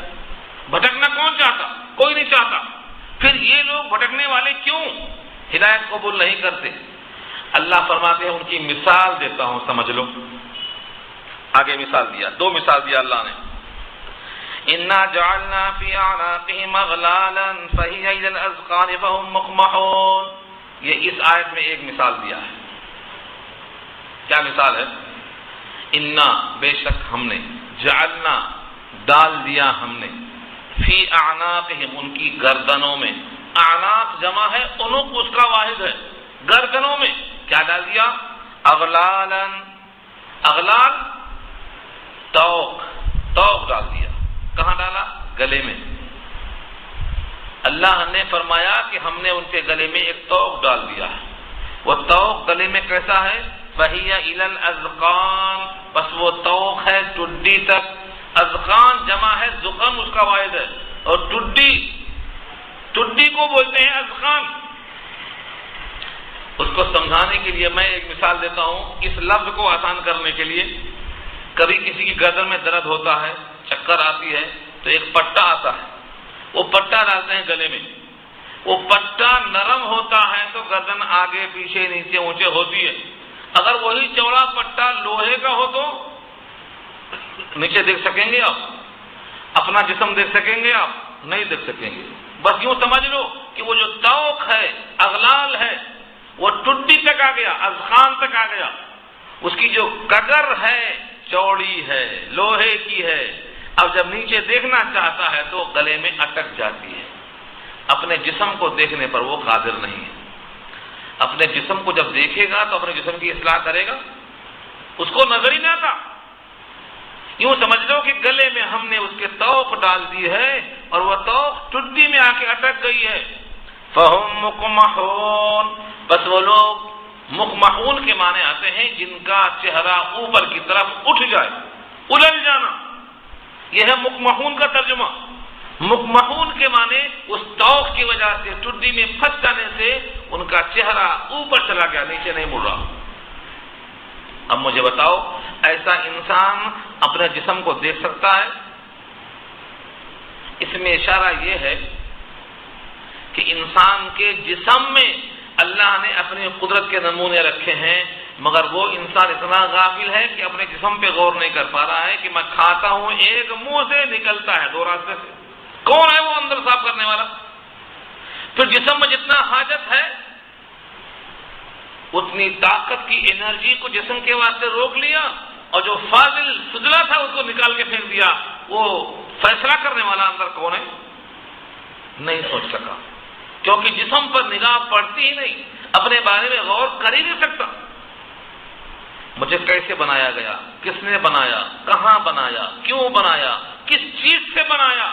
بھٹکنا کون چاہتا؟ کوئی نہیں چاہتا. پھر یہ لوگ بھٹکنے والے کیوں ہدایت قبول نہیں کرتے؟ اللہ فرماتے ہیں ان کی مثال دیتا ہوں، سمجھ لو. آگے مثال دیا، دو مثال دیا اللہ نے. اِنَّا جَعَلْنَا فِي أَعْنَاقِهِمْ أَغْلَالًا فَهِيَ إِلَى الْأَذْقَانِ فَهُمْ مُقْمَحُونَ. یہ اس آیت میں ایک مثال دیا ہے. کیا مثال ہے؟ اِنَّا بے شک ہم نے، جعلنا ڈال دیا ہم نے، فی اعناقہم ان کی گردنوں میں. اعناق جمع ہے عنق، اس کا واحد ہے. گردنوں میں کیا ڈال دیا؟ اغلالا، اغلال توق ڈال دیا. کہاں ڈالا؟ گلے میں. اللہ نے فرمایا کہ ہم نے ان کے گلے میں ایک توق ڈال دیا ہے. وہ توق گلے میں کیسا ہے؟ فَهِيَ إِلَى الْأَذْقَانِ، بس وہ توق ہے ٹڈی تک. اذقان جمع ہے زقن، اس کا واحد ہے. اور ٹڈی کو بولتے ہیں اذقان. اس کو سمجھانے کے لیے میں ایک مثال دیتا ہوں، اس لفظ کو آسان کرنے کے لیے. کبھی کسی کی گردن میں درد ہوتا ہے، چکر آتی ہے، تو ایک پٹا آتا ہے، وہ پٹا ڈالتے ہیں گلے میں. وہ پٹا نرم ہوتا ہے تو گردن آگے پیچھے نیچے اونچے ہوتی ہے. اگر وہی چوڑا پٹا لوہے کا ہو تو نیچے دیکھ سکیں گے آپ؟ اپنا جسم دیکھ سکیں گے آپ؟ نہیں دیکھ سکیں گے. بس یوں سمجھ لو کہ وہ جو توق ہے، اغلال ہے، وہ ٹڈی تک آ گیا، اذقان تک آ گیا. اس کی جو کگر ہے چوڑی ہے، لوہے کی ہے. اب جب نیچے دیکھنا چاہتا ہے تو گلے میں اٹک جاتی ہے. اپنے جسم کو دیکھنے پر وہ قادر نہیں ہے. اپنے جسم کو جب دیکھے گا تو اپنے جسم کی اصلاح کرے گا؟ اس کو نظر ہی نہ تھا. یوں سمجھ لو کہ گلے میں ہم نے اس کے توق ڈال دی ہے اور وہ توق ٹڈی میں آ کے اٹک گئی ہے. فَهُمْ مُقْمَحُونَ، بس وہ لوگ مقمحون کے معنی آتے ہیں جن کا چہرہ اوپر کی طرف اٹھ جائے، الجھ جانا. یہ ہے مقمحون کا ترجمہ. مقمحون کے معنی اس توق کی وجہ سے، ٹڈی میں پھنس جانے سے ان کا چہرہ اوپر چلا گیا، نیچے نہیں مڑ رہا. اب مجھے بتاؤ، ایسا انسان اپنے جسم کو دیکھ سکتا ہے؟ اس میں اشارہ یہ ہے کہ انسان کے جسم میں اللہ نے اپنی قدرت کے نمونے رکھے ہیں، مگر وہ انسان اتنا غافل ہے کہ اپنے جسم پہ غور نہیں کر پا رہا ہے کہ میں کھاتا ہوں، ایک منہ سے نکلتا ہے، دو راستے سے. کون ہے وہ اندر صاف کرنے والا؟ پھر جسم میں جتنا حاجت ہے اتنی طاقت کی انرجی کو جسم کے واسطے روک لیا، اور جو فاضل فضلہ تھا اس کو نکال کے پھینک دیا. وہ فیصلہ کرنے والا اندر کون ہے؟ نہیں سوچ سکا، کیونکہ جسم پر نگاہ پڑتی ہی نہیں، اپنے بارے میں غور کر ہی نہیں سکتا. مجھے کیسے بنایا گیا، کس نے بنایا، کہاں بنایا، کیوں بنایا، کس چیز سے بنایا،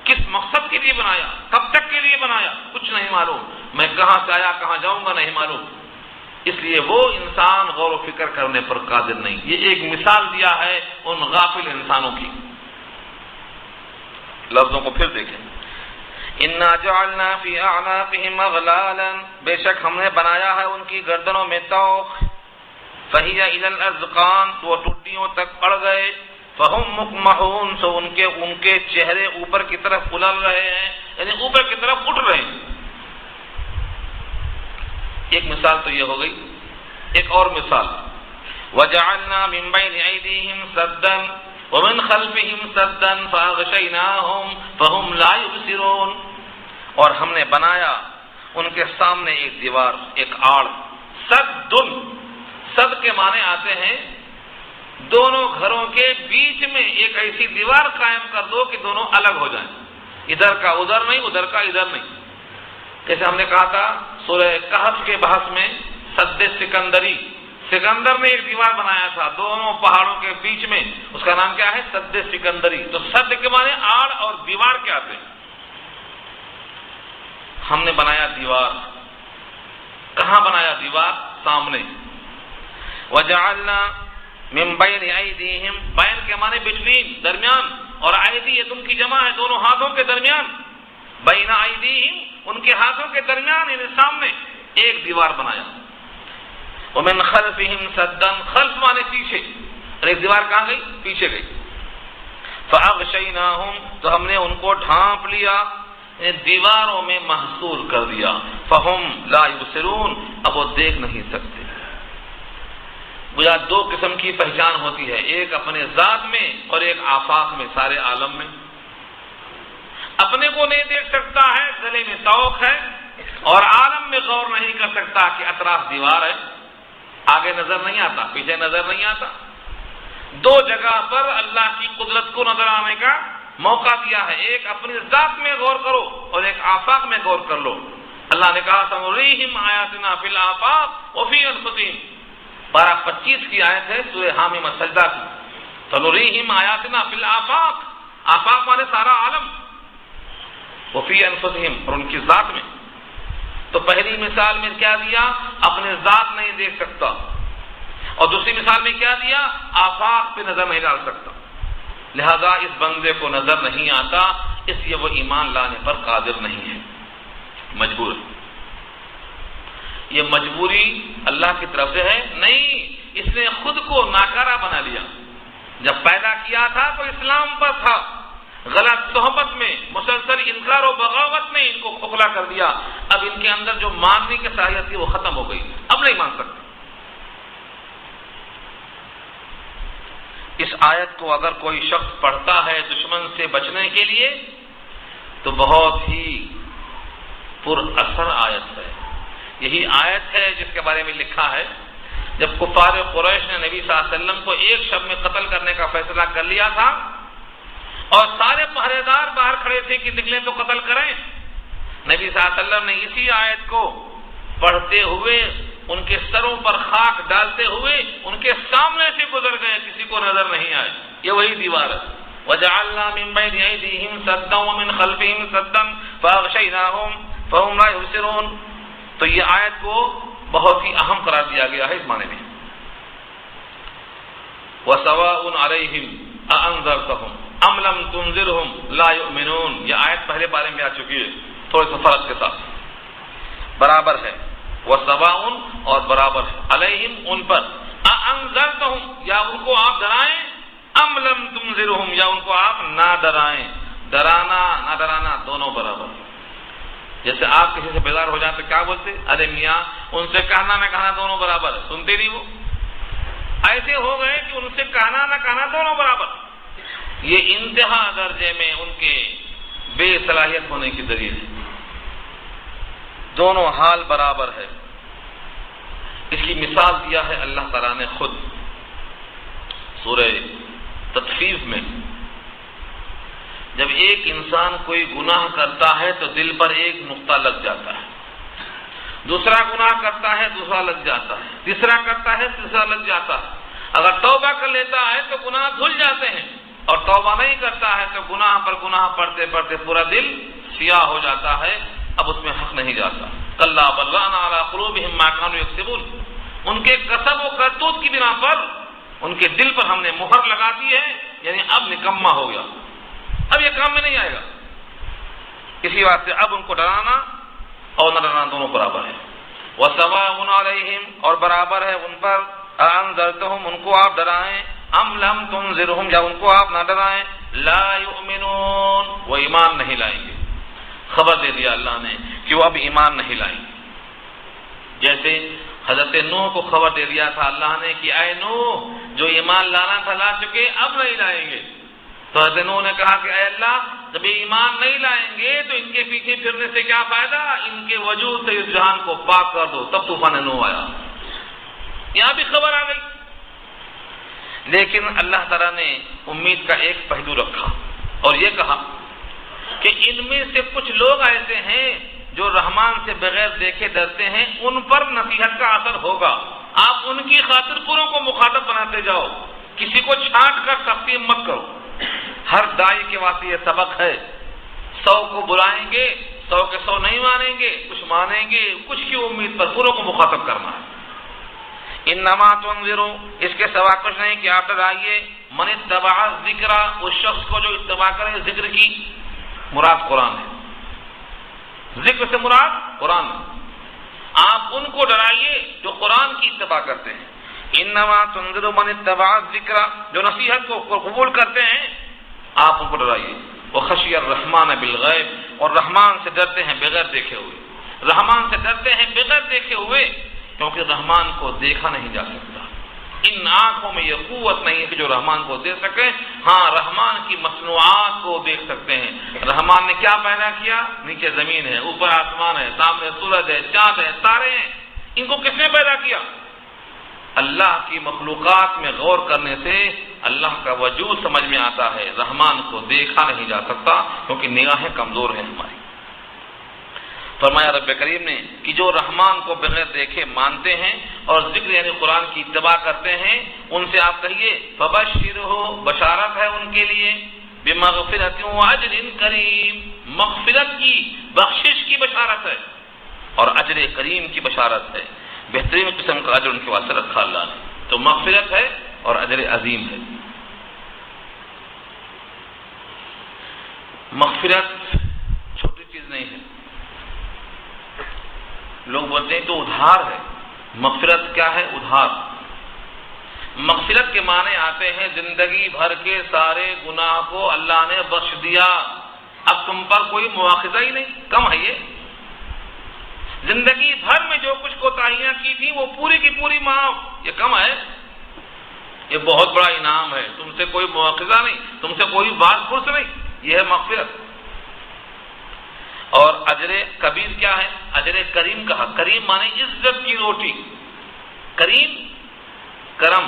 کس مقصد کے لیے بنایا، کب تک کے لیے بنایا، کچھ نہیں معلوم. میں کہاں سے آیا، کہاں جاؤں گا، نہیں معلوم. اس لیے وہ انسان غور و فکر کرنے پر قادر نہیں. یہ ایک مثال دیا ہے ان غافل انسانوں کی. لفظوں کو پھر دیکھیں. اِنَّا جَعَلْنَا فِي أَعْنَاقِهِمْ أَغْلَالًا، بے شک ہم نے بنایا ہے ان کی گردنوں میں توق. فَهِيَ إِلَى الْأَذْقَانِ، تو وہ ٹڈیوں تک پڑ گئے. فَهُمْ مُقْمَحُونَ، سو ان کے چہرے اوپر کی طرف اُلل رہے ہیں، یعنی اوپر کی طرف اٹھ رہے ہیں. ایک مثال تو یہ ہو گئی. ایک اور مثال، وَجَعَلْنَا مِن بَيْنِ أَيْدِيهِمْ سَدًّا وَمِنْ خَلْفِهِمْ سَدًّا فَأَغْشَيْنَاهُمْ فَهُمْ لَا يُبْصِرُونَ، اور ہم نے بنایا ان کے سامنے ایک دیوار، ایک آڑ. سد کے معنی آتے ہیں دونوں گھروں کے بیچ میں ایک ایسی دیوار قائم کر دو کہ دونوں الگ ہو جائیں، ادھر کا ادھر نہیں، ادھر کا ادھر نہیں. جیسے ہم نے کہا تھا سورہ کہف کے بحث میں، سد سکندری، سکندر نے ایک دیوار بنایا تھا دونوں پہاڑوں کے بیچ میں، اس کا نام کیا ہے؟ سد سکندری. تو سد کے معنی آڑ اور دیوار کیا آتے ہیں. ہم نے بنایا دیوار. کہاں بنایا دیوار؟ سامنے. وَجَعَلْنَا من بین ایدیہم، بین کے معنی بٹوین، درمیان، اور ایدی یہ تم کی جمع ہے، دونوں ہاتھوں کے درمیان، بین ایدیہم ان کے ہاتھوں کے درمیان، یعنی سامنے ایک دیوار بنایا، ومن خلفہم سدا، خلف معنی پیچھے، اور ایک دیوار کہاں گئی؟ پیچھے گئی، فاغشیناہم تو ہم نے ان کو ڈھانپ لیا، دیواروں میں محصور کر دیا، فہم لا یبصرون اب وہ دیکھ نہیں سکتے۔ گویا دو قسم کی پہچان ہوتی ہے، ایک اپنے ذات میں اور ایک آفاق میں، سارے عالم میں۔ اپنے کو نہیں دیکھ سکتا ہے، گلے میں طوق ہے، اور عالم میں غور نہیں کر سکتا کہ اطراف دیوار ہے، آگے نظر نہیں آتا، پیچھے نظر نہیں آتا۔ دو جگہ پر اللہ کی قدرت کو نظر آنے کا موقع دیا ہے، ایک اپنی ذات میں غور کرو اور ایک آفاق میں غور کر لو۔ اللہ نے کہا سنریہم آیاتنا فی الآفاق وفی انفسہم، 12:25 کی آیت ہے سورہ حامیم السجدہ کی، سنریہم آیاتنا فی الآفاق، آفاق مانے سارا عالم، وفی انفسہم اور ان کی ذات میں۔ تو پہلی مثال میں کیا دیا؟ اپنے ذات نہیں دیکھ سکتا، اور دوسری مثال میں کیا دیا؟ آفاق پہ نظر نہیں ڈال سکتا، لہذا اس بندے کو نظر نہیں آتا، اس لیے وہ ایمان لانے پر قادر نہیں ہے، مجبور ہے۔ یہ مجبوری اللہ کی طرف سے ہے نہیں، اس نے خود کو ناکارہ بنا لیا۔ جب پیدا کیا تھا تو اسلام پر تھا، غلط صحبت میں مسلسل انکار و بغاوت نے ان کو کھوکھلا کر دیا، اب ان کے اندر جو ماننے کی صلاحیت تھی وہ ختم ہو گئی، اب نہیں مان سکتے۔ اس آیت کو اگر کوئی شخص پڑھتا ہے دشمن سے بچنے کے لیے تو بہت ہی پر اثر آیت ہے۔ یہی آیت ہے جس کے بارے میں لکھا ہے جب کفار قریش نے نبی صلی اللہ علیہ وسلم کو ایک شب میں قتل کرنے کا فیصلہ کر لیا تھا اور سارے پہرے دار باہر کھڑے تھے کہ نکلیں تو قتل کریں، نبی صلی اللہ علیہ وسلم نے اسی آیت کو پڑھتے ہوئے ان کے سروں پر خاک ڈالتے ہوئے ان کے سامنے سے گزر گئے، کسی کو نظر نہیں آئے۔ یہ وہی دیوار ہے، وَجَعَلْنَا مِن بَيْنِ أَيْدِيهِمْ سَدًّا وَمِنْ خَلْفِهِمْ سَدًّا فَأَغْشَيْنَاهُمْ فَهُمْ لَا يُبْصِرُونَ۔ تو یہ آیت کو بہت ہی اہم قرار دیا گیا ہے اس معنی میں۔ وَسَوَاءٌ عَلَيْهِمْ أَأَنذَرْتَهُمْ أَمْ لَمْ تُنذِرْهُمْ لَا يُؤْمِنُونَ۔ یہ آیت پہلے بارے میں آ چکی ہے تھوڑے سے فرق کے ساتھ، برابر ہے، وَسَوَاءٌ اور برابر ہے، علیہم ان پر، أَأَنذَرْتَهُمْ یا ان کو آپ ڈرائیں، أَمْ لَمْ تُنذِرْهُمْ یا ان کو آپ نہ ڈرائیں، ڈرانا نہ ڈرانا دونوں برابر۔ جیسے آپ کسی سے بیزار ہو جاتے کیا بولتے؟ ارے میاں ان سے کہنا نہ کہنا دونوں برابر ہے، سنتے نہیں وہ، ایسے ہو گئے کہ ان سے کہنا نہ کہنا دونوں برابر۔ یہ انتہا درجے میں ان کے بے صلاحیت ہونے کی دلیل ہے، دونوں حال برابر ہے۔ اس کی مثال دیا ہے اللہ تعالیٰ نے خود سورہ تطفیف میں، جب ایک انسان کوئی گناہ کرتا ہے تو دل پر ایک نقطہ لگ جاتا ہے، دوسرا گناہ کرتا ہے دوسرا لگ جاتا ہے، تیسرا کرتا ہے تیسرا لگ جاتا ہے، اگر توبہ کر لیتا ہے تو گناہ دھل جاتے ہیں، اور توبہ نہیں کرتا ہے تو گناہ پر گناہ پڑھتے پڑھتے پورا دل سیاہ ہو جاتا ہے، اب اس میں حق نہیں جاتا۔ کلا بل ران علی قلوبہم ما کانوا یکسبون، ان کے کسب و کرتوت کی بنا پر ان کے دل پر ہم نے مہر لگا دی ہے، یعنی اب نکما ہو گیا، اب یہ کام میں نہیں آئے گا۔ اسی واسطے اب ان کو ڈرانا اور نہ ڈرانا دونوں برابر ہے۔ وَسَوَاءٌ عَلَيْهِمْ اور برابر ہے ان پر، أَأَنذَرْتَهُمْ ان کو آپ ڈرائیں، أَمْ لَمْ تُنذِرْهُمْ یا ان کو آپ نہ ڈرائیں، لَا يُؤْمِنُونَ وہ ایمان نہیں لائیں گے۔ خبر دے دیا اللہ نے کہ وہ اب ایمان نہیں لائیں گے، جیسے حضرت نوح کو خبر دے دیا تھا اللہ نے کہ اے نوح جو ایمان لانا تھا لا چکے، اب نہیں لائیں گے۔ تو حضرت نوح نے کہا کہ اے اللہ جب یہ ایمان نہیں لائیں گے تو ان کے پیچھے پھرنے سے کیا فائدہ، ان کے وجود سے اس جہان کو پاک کر دو۔ تب طوفان نوح آیا، یہاں بھی خبر آ گئی۔ لیکن اللہ تعالیٰ نے امید کا ایک پہلو رکھا اور یہ کہا کہ ان میں سے کچھ لوگ ایسے ہیں جو رحمان سے بغیر دیکھے ڈرتے ہیں، ان پر نصیحت کا اثر ہوگا، آپ ان کی خاطر پوروں کو مخاطب بناتے جاؤ، کسی کو چھانٹ کر تقسیم مت کرو۔ ہر دائی کے واسطے یہ سبق ہے، 100 کو بلائیں گے 100 کے 100 نہیں مانیں گے، کچھ مانیں گے، کچھ کی امید پر پوروں کو مخاطب کرنا ہے۔ انما تنذر، اس کے سوا کچھ نہیں کہ آپ ڈرائیے، من اتبع الذکر، اس شخص کو جو اتباع کرے ذکر کی، مراد قرآن ہے، ذکر سے مراد قرآن ہے، آپ ان کو ڈرائیے جو قرآن کی اتباع کرتے ہیں۔ انما تنذر من اتبع الذکر، جو نصیحت کو قبول کرتے ہیں آپ ان کو ڈرائیے۔ وخشی الرحمن بالغیب، اور رحمان سے ڈرتے ہیں بغیر دیکھے ہوئے، رحمان سے ڈرتے ہیں بغیر دیکھے ہوئے، کیونکہ رحمان کو دیکھا نہیں جا سکتا، ان آنکھوں میں یہ قوت نہیں ہے کہ جو رحمان کو دیکھ سکے۔ ہاں رحمان کی مصنوعات کو دیکھ سکتے ہیں۔ رحمان نے کیا پیدا کیا؟ نیچے زمین ہے، اوپر آسمان ہے، سامنے سورج ہے، چاند ہے، تارے ہیں، ان کو کس نے پیدا کیا؟ اللہ کی مخلوقات میں غور کرنے سے اللہ کا وجود سمجھ میں آتا ہے، رحمان کو دیکھا نہیں جا سکتا کیونکہ نگاہیں کمزور ہیں ہماری۔ فرمایا رب کریم نے کہ جو رحمان کو بغیر دیکھے مانتے ہیں اور ذکر یعنی قرآن کی اتباع کرتے ہیں، ان سے آپ کہیے فبشرہ، بشارت ہے ان کے لیے، بمغفرۃ واجر کریم، مغفرت کی، بخشش کی بشارت ہے اور اجر کریم کی بشارت ہے، بہترین قسم کا اجر ان کے واسطے رکھا اللہ نے، تو مغفرت ہے اور اجر عظیم ہے۔ مغفرت چھوٹی چیز نہیں ہے، لوگ بولتے ہیں تو ادھار ہے، مغفرت کیا ہے؟ ادھار۔ مغفرت کے معنی آتے ہیں زندگی بھر کے سارے گناہ کو اللہ نے بخش دیا، اب تم پر کوئی مواخذہ ہی نہیں، کم ہے یہ، زندگی بھر میں جو کچھ کوتاہیاں کی تھی وہ پوری کی پوری معاف، یہ کم ہے، یہ بہت بڑا انعام ہے، تم سے کوئی مواخذہ نہیں، تم سے کوئی بات پرس نہیں، یہ ہے مغفرت۔ اور اجر کبیر کیا ہے؟ اجر کریم کہا، کریم مانے عزت کی روٹی، کریم کرم،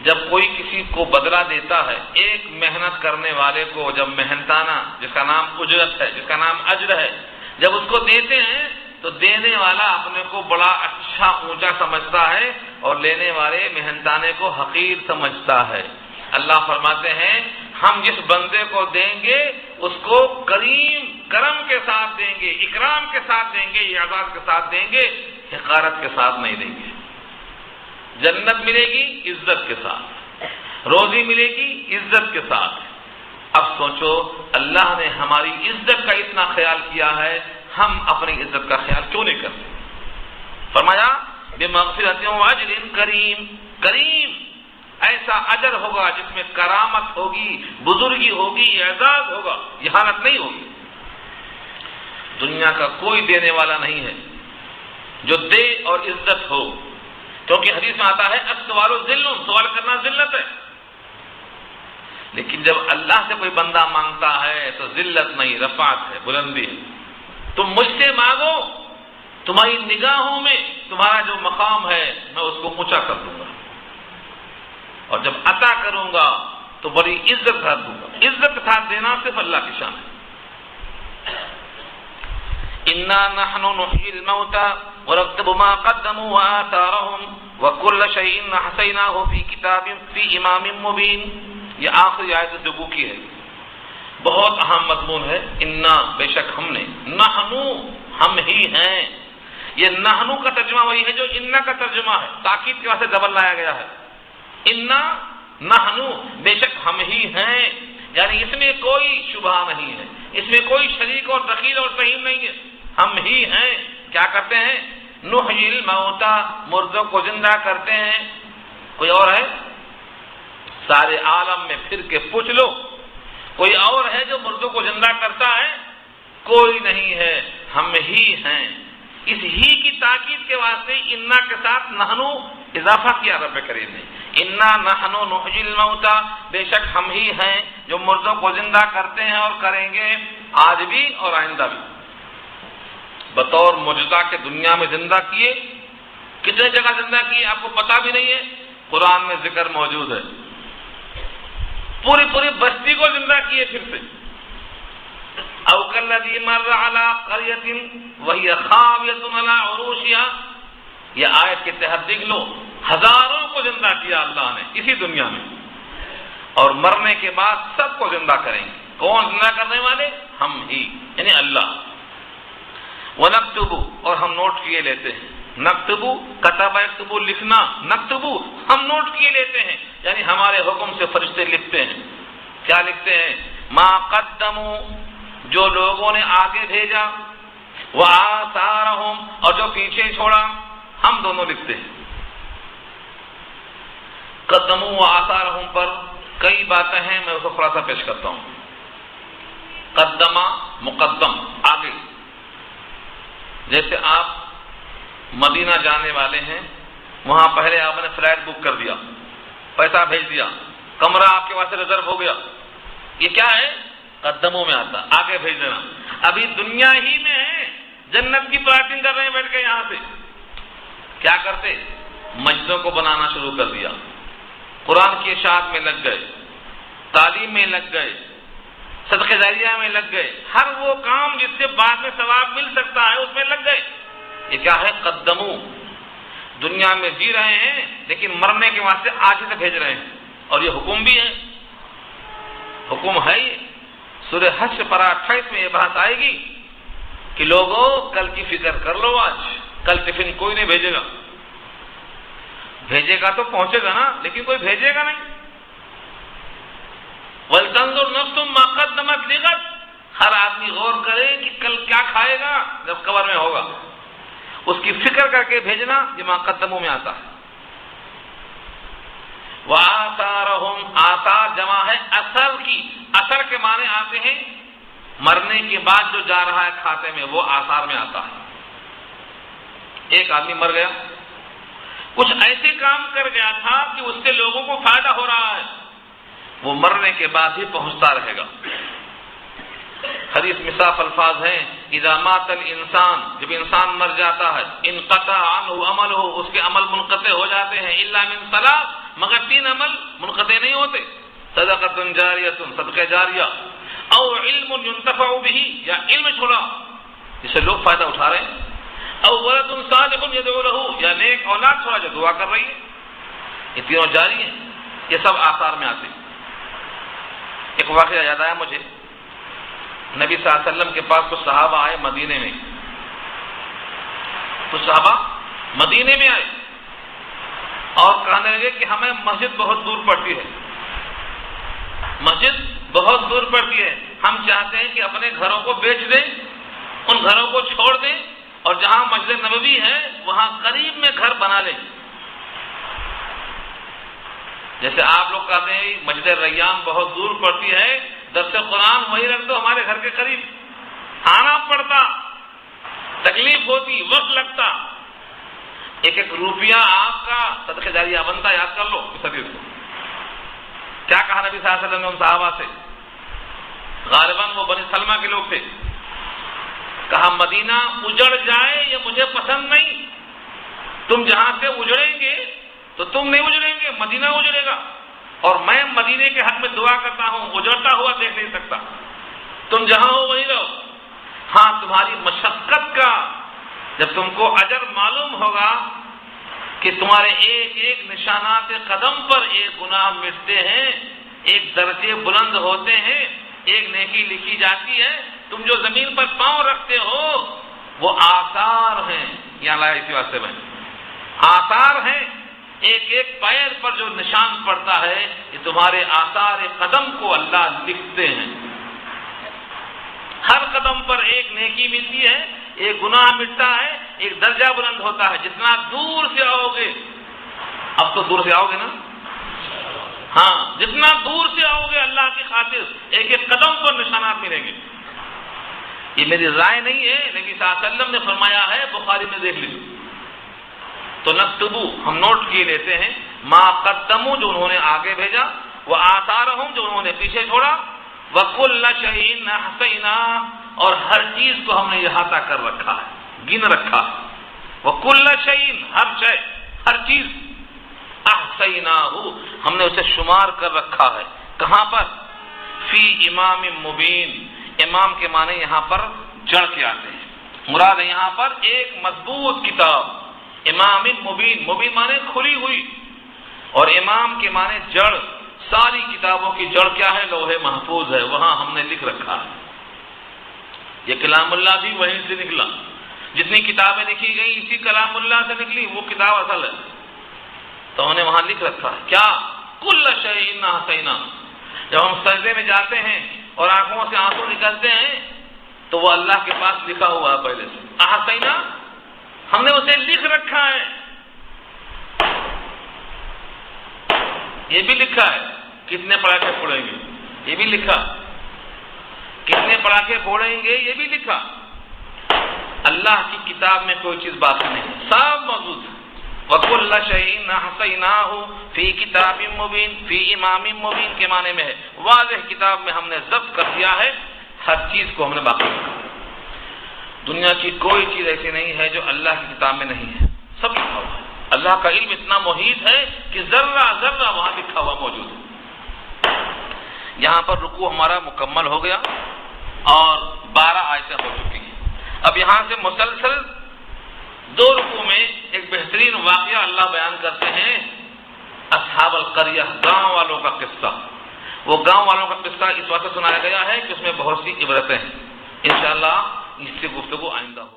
جب کوئی کسی کو بدلہ دیتا ہے، ایک محنت کرنے والے کو جب محنتانہ، جس کا نام اجرت ہے، جس کا نام اجر ہے، جب اس کو دیتے ہیں تو دینے والا اپنے کو بڑا اچھا اونچا سمجھتا ہے اور لینے والے محنتانے کو حقیر سمجھتا ہے۔ اللہ فرماتے ہیں ہم جس بندے کو دیں گے اس کو کریم، کرم کے ساتھ دیں گے، اکرام کے ساتھ دیں گے، اعزاز کے ساتھ دیں گے، حقارت کے ساتھ نہیں دیں گے۔ جنت ملے گی عزت کے ساتھ، روزی ملے گی عزت کے ساتھ۔ اب سوچو اللہ نے ہماری عزت کا اتنا خیال کیا ہے، ہم اپنی عزت کا خیال کیوں نہیں کرتے؟ فرمایا بمغفرۃ واجر کریم، کریم ایسا اجر ہوگا جس میں کرامت ہوگی، بزرگی ہوگی، اعزاز ہوگا، یہانت نہیں ہوگی۔ دنیا کا کوئی دینے والا نہیں ہے جو دے اور عزت ہو، کیونکہ حدیث میں آتا ہے السؤال ذل، سوال کرنا ذلت ہے، لیکن جب اللہ سے کوئی بندہ مانگتا ہے تو ذلت نہیں، رفعت ہے، بلندی ہے۔ تم مجھ سے مانگو، تمہاری نگاہوں میں تمہارا جو مقام ہے میں اس کو اونچا کر دوں گا، اور جب عطا کروں گا تو بڑی عزت کے ساتھ دوں گا۔ عزت کے ساتھ دینا صرف اللہ کی شان ہے۔ انا نحن نحيي الموتى ونكتب ما قدموا وآثارهم وكل شيء احصيناه في كتاب في امام مبين، یہ آخری آیت دبو کی ہے، بہت اہم مضمون ہے۔ انا، بے شک ہم نے، نحنو ہم ہی ہیں، یہ نحنو کا ترجمہ وہی ہے جو انا کا ترجمہ ہے، تاکید کے واسطے ڈبل لایا گیا ہے۔ انا نحنو، بے شک ہم ہی ہیں، یعنی اس میں کوئی شبہ نہیں ہے، اس میں کوئی شریک اور دخیل اور سہیم نہیں ہے، ہم ہی ہیں۔ کیا کرتے ہیں؟ نحیی الموتى، مردوں کو زندہ کرتے ہیں۔ کوئی اور ہے؟ سارے عالم میں پھر کے پوچھ لو، کوئی اور ہے جو مردوں کو زندہ کرتا ہے؟ کوئی نہیں ہے، ہم ہی ہیں۔ اس ہی کی تاکید کے واسطے انا کے ساتھ نحنو اضافہ کیا رب کریم نے۔ انا نحن نحیی الموتى، بے شک ہم ہی ہیں جو مردوں کو زندہ کرتے ہیں اور کریں گے، آج بھی اور آئندہ بھی۔ بطور معجزہ کے دنیا میں زندہ کیے، کتنے جگہ زندہ کیے آپ کو پتا بھی نہیں ہے، قرآن میں ذکر موجود ہے۔ پوری بستی کو زندہ کیے پھر سے۔ او کالذی مر علی قریۃ وہی خاویۃ علی عروشها، یہ آیت کے تحت دیکھ لو، ہزاروں کو زندہ کیا اللہ نے اسی دنیا میں، اور مرنے کے بعد سب کو زندہ کریں گے۔ کون زندہ کرنے والے؟ ہم ہی، یعنی اللہ۔ وَنَكْتُبُ، اور ہم نوٹ کیے لیتے ہیں، نکتبو کتب یکتبو لکھنا، نکتبو ہم نوٹ کیے لیتے ہیں، یعنی ہمارے حکم سے فرشتے لکھتے ہیں۔ کیا لکھتے ہیں؟ ما قدموا جو لوگوں نے آگے بھیجا، وآثارہم اور جو پیچھے چھوڑا، ہم دونوں لکھتے ہیں۔ قدموا وآثارہم پر کئی باتیں ہیں، میں اس کو خلاصہ پیش کرتا ہوں۔ قدمہ مقدم، آگے، جیسے آپ مدینہ جانے والے ہیں، وہاں پہلے آپ نے فلائٹ بک کر دیا، پیسہ بھیج دیا، کمرہ آپ کے واسطے ریزرو ہو گیا، یہ کیا ہے؟ قدموں میں آتا، آگے بھیج دینا۔ ابھی دنیا ہی میں ہے، جنت کی پلاٹنگ کر رہے ہیں بیٹھ کے یہاں سے، کیا کرتے؟ مسجدوں کو بنانا شروع کر دیا، قرآن کی اشاعت میں لگ گئے، تعلیم میں لگ گئے، صدقہ جاریہ میں لگ گئے، ہر وہ کام جس سے بعد میں ثواب مل سکتا ہے اس میں لگ گئے۔ یہ کیا ہے؟ قدمو۔ دنیا میں جی رہے ہیں لیکن مرنے کے واسطے آج سے بھیج رہے ہیں، اور یہ حکم بھی ہے، حکم ہے یہ۔ سورہ حشر پر 28 میں یہ بات آئے گی کہ لوگوں کل کی فکر کر لو، آج کل ٹفن کوئی نہیں بھیجے گا، بھیجے گا تو پہنچے گا نا، لیکن کوئی بھیجے گا نہیں۔ وَلْتَنْظُرْ نَفْسٌ مَا قَدَّمَتْ لِغَدٍ، ہر آدمی غور کرے کہ کل کیا کھائے گا جب قبر میں ہوگا، اس کی فکر کر کے بھیجنا، یہ ما قدموں میں آتا ہے۔ وآثارہم، آثار جمع ہے اثر کی، اثر کے معنی آتے ہیں مرنے کے بعد جو جا رہا ہے کھاتے میں، وہ آثار میں آتا ہے۔ ایک آدمی مر گیا، کچھ ایسے کام کر گیا تھا کہ اس سے لوگوں کو فائدہ ہو رہا ہے، وہ مرنے کے بعد ہی پہنچتا رہے گا۔ حدیث میں صاف الفاظ ہیں، اذا مات الانسان، جب انسان مر جاتا ہے، انقطع عنہ عملہ، اس کے عمل منقطع ہو جاتے ہیں، الا من ثلاث، مگر 3 عمل منقطع نہیں ہوتے، صدقۃ جاریۃ، صدقہ جاریہ، او علم ينتفع به، یا علم چھوڑا جس سے لوگ فائدہ اٹھا رہے ہیں، او ولد صالح يدعو له، یا نیک اولاد چھوڑا جو دعا کر رہی ہے، یہ تینوں جاری ہیں، یہ سب آثار میں آتے ہیں۔ ایک واقعہ یاد آیا مجھے، نبی صلی اللہ علیہ وسلم کے پاس کچھ صحابہ آئے مدینے میں، کچھ صحابہ مدینے میں آئے اور کہنے لگے کہ ہمیں مسجد بہت دور پڑتی ہے، مسجد بہت دور پڑتی ہے، ہم چاہتے ہیں کہ اپنے گھروں کو بیچ دیں، ان گھروں کو چھوڑ دیں، اور جہاں مسجد نبوی ہے وہاں قریب میں گھر بنا لیں۔ جیسے آپ لوگ کہتے ہیں مسجد ریان بہت دور پڑتی ہے، درس قرآن وہی رکھ دو ہمارے گھر کے قریب، آنا پڑتا، تکلیف ہوتی، وقت لگتا، ایک ایک روپیہ آپ کا صدقہ جاریہ بنتا، یاد کر لو اس حدیث کو۔ کیا کہا نبی صلی اللہ علیہ وسلم نے ان صحابہ سے؟ غالباً وہ بنی سلمہ کے لوگ تھے۔ کہا مدینہ اجڑ جائے یہ مجھے پسند نہیں، تم جہاں سے اجڑیں گے تو تم نہیں اجڑیں گے، مدینہ اجڑے گا، اور میں مدینے کے حق میں دعا کرتا ہوں، اجڑتا ہوا دیکھ نہیں سکتا، تم جہاں ہو وہیں رہو۔ ہاں تمہاری مشقت کا جب تم کو اجر معلوم ہوگا کہ تمہارے ایک ایک نشانات قدم پر ایک گناہ مٹتے ہیں، ایک درجے بلند ہوتے ہیں، ایک نیکی لکھی جاتی ہے، تم جو زمین پر پاؤں رکھتے ہو وہ آثار ہیں، یہاں لایا اسی واسطے میں، آثار ہیں، ایک ایک پیر پر جو نشان پڑتا ہے یہ تمہارے آثار قدم کو اللہ لکھتے ہیں۔ ہر قدم پر ایک نیکی ملتی ہے، ایک گناہ مٹتا ہے، ایک درجہ بلند ہوتا ہے۔ جتنا دور سے آؤ گے، اب تو دور سے آؤ گے نا، ہاں جتنا دور سے آؤ گے اللہ کی خاطر ایک ایک قدم پر نشانات ملیں گے۔ یہ میری رائے نہیں ہے، نبی صلی اللہ علیہ وسلم نے فرمایا ہے، بخاری میں دیکھ لیجیے۔ تو نکتبو ہم نوٹ کیے لیتے ہیں، ما قدمو جو انہوں نے آگے بھیجا، وہ آثارہم جو انہوں نے پیچھے چھوڑا، وکل شیء احصینا اور ہر چیز کو ہم نے احاطہ کر رکھا ہے، گن رکھا ہے، وکل شیء ہر شے، ہر چیز، احصیناہ ہم نے اسے شمار کر رکھا ہے، کہاں پر؟ فی امام مبین، امام کے معنی یہاں پر جڑ کے آتے ہیں، مراد ہے یہاں پر ایک مضبوط کتاب، امام مبین، مبین معنی کھلی ہوئی، اور امام کے معنی جڑ، ساری کتابوں کی جڑ کیا ہے؟ لوح محفوظ ہے، وہاں ہم نے لکھ رکھا ہے۔ یہ کلام اللہ بھی وہیں سے نکلا، جتنی کتابیں لکھی گئی اسی کلام اللہ سے نکلی، وہ کتاب اصل ہے۔ تو انہوں نے وہاں لکھ رکھا ہے کیا؟ کل شیء احصینا۔ جب ہم سجدے میں جاتے ہیں اور آنکھوں سے آنسو نکلتے ہیں تو وہ اللہ کے پاس لکھا ہوا ہے پہلے سے، احصینا، ہم نے اسے لکھ رکھا ہے۔ یہ بھی لکھا ہے کتنے پڑھاکے پھوڑیں گے، یہ بھی لکھا، کتنے پڑھاکے پھوڑیں گے یہ بھی لکھا۔ اللہ کی کتاب میں کوئی چیز باقی نہیں، سب موجود ہے۔ وَكُلَّ شَيْءٍ أَحْصَيْنَاهُ فِي كِتَابٍ مُبِينٍ فِي إِمَامٍ مُبِينٍ کے معنی میں ہے واضح کتاب میں ہم نے ضبط کر دیا ہے، ہر چیز کو ہم نے باقی رکھا۔ دنیا کی کوئی چیز ایسی نہیں ہے جو اللہ کی کتاب میں نہیں ہے، سب لکھا ہوا ہے۔ اللہ کا علم اتنا محیط ہے کہ ذرہ ذرہ وہاں لکھا ہوا موجود ہے۔ یہاں پر رکوع ہمارا مکمل ہو گیا اور 12 آیتیں ہو چکی ہیں۔ اب یہاں سے مسلسل 2 رکوع میں ایک بہترین واقعہ اللہ بیان کرتے ہیں، اصحاب القریہ، گاؤں والوں کا قصہ۔ وہ گاؤں والوں کا قصہ اس واسطے سنایا گیا ہے کہ اس میں بہت سی عبرتیں ہیں۔ انشاءاللہ اس سے گفتگو آئندہ ہو۔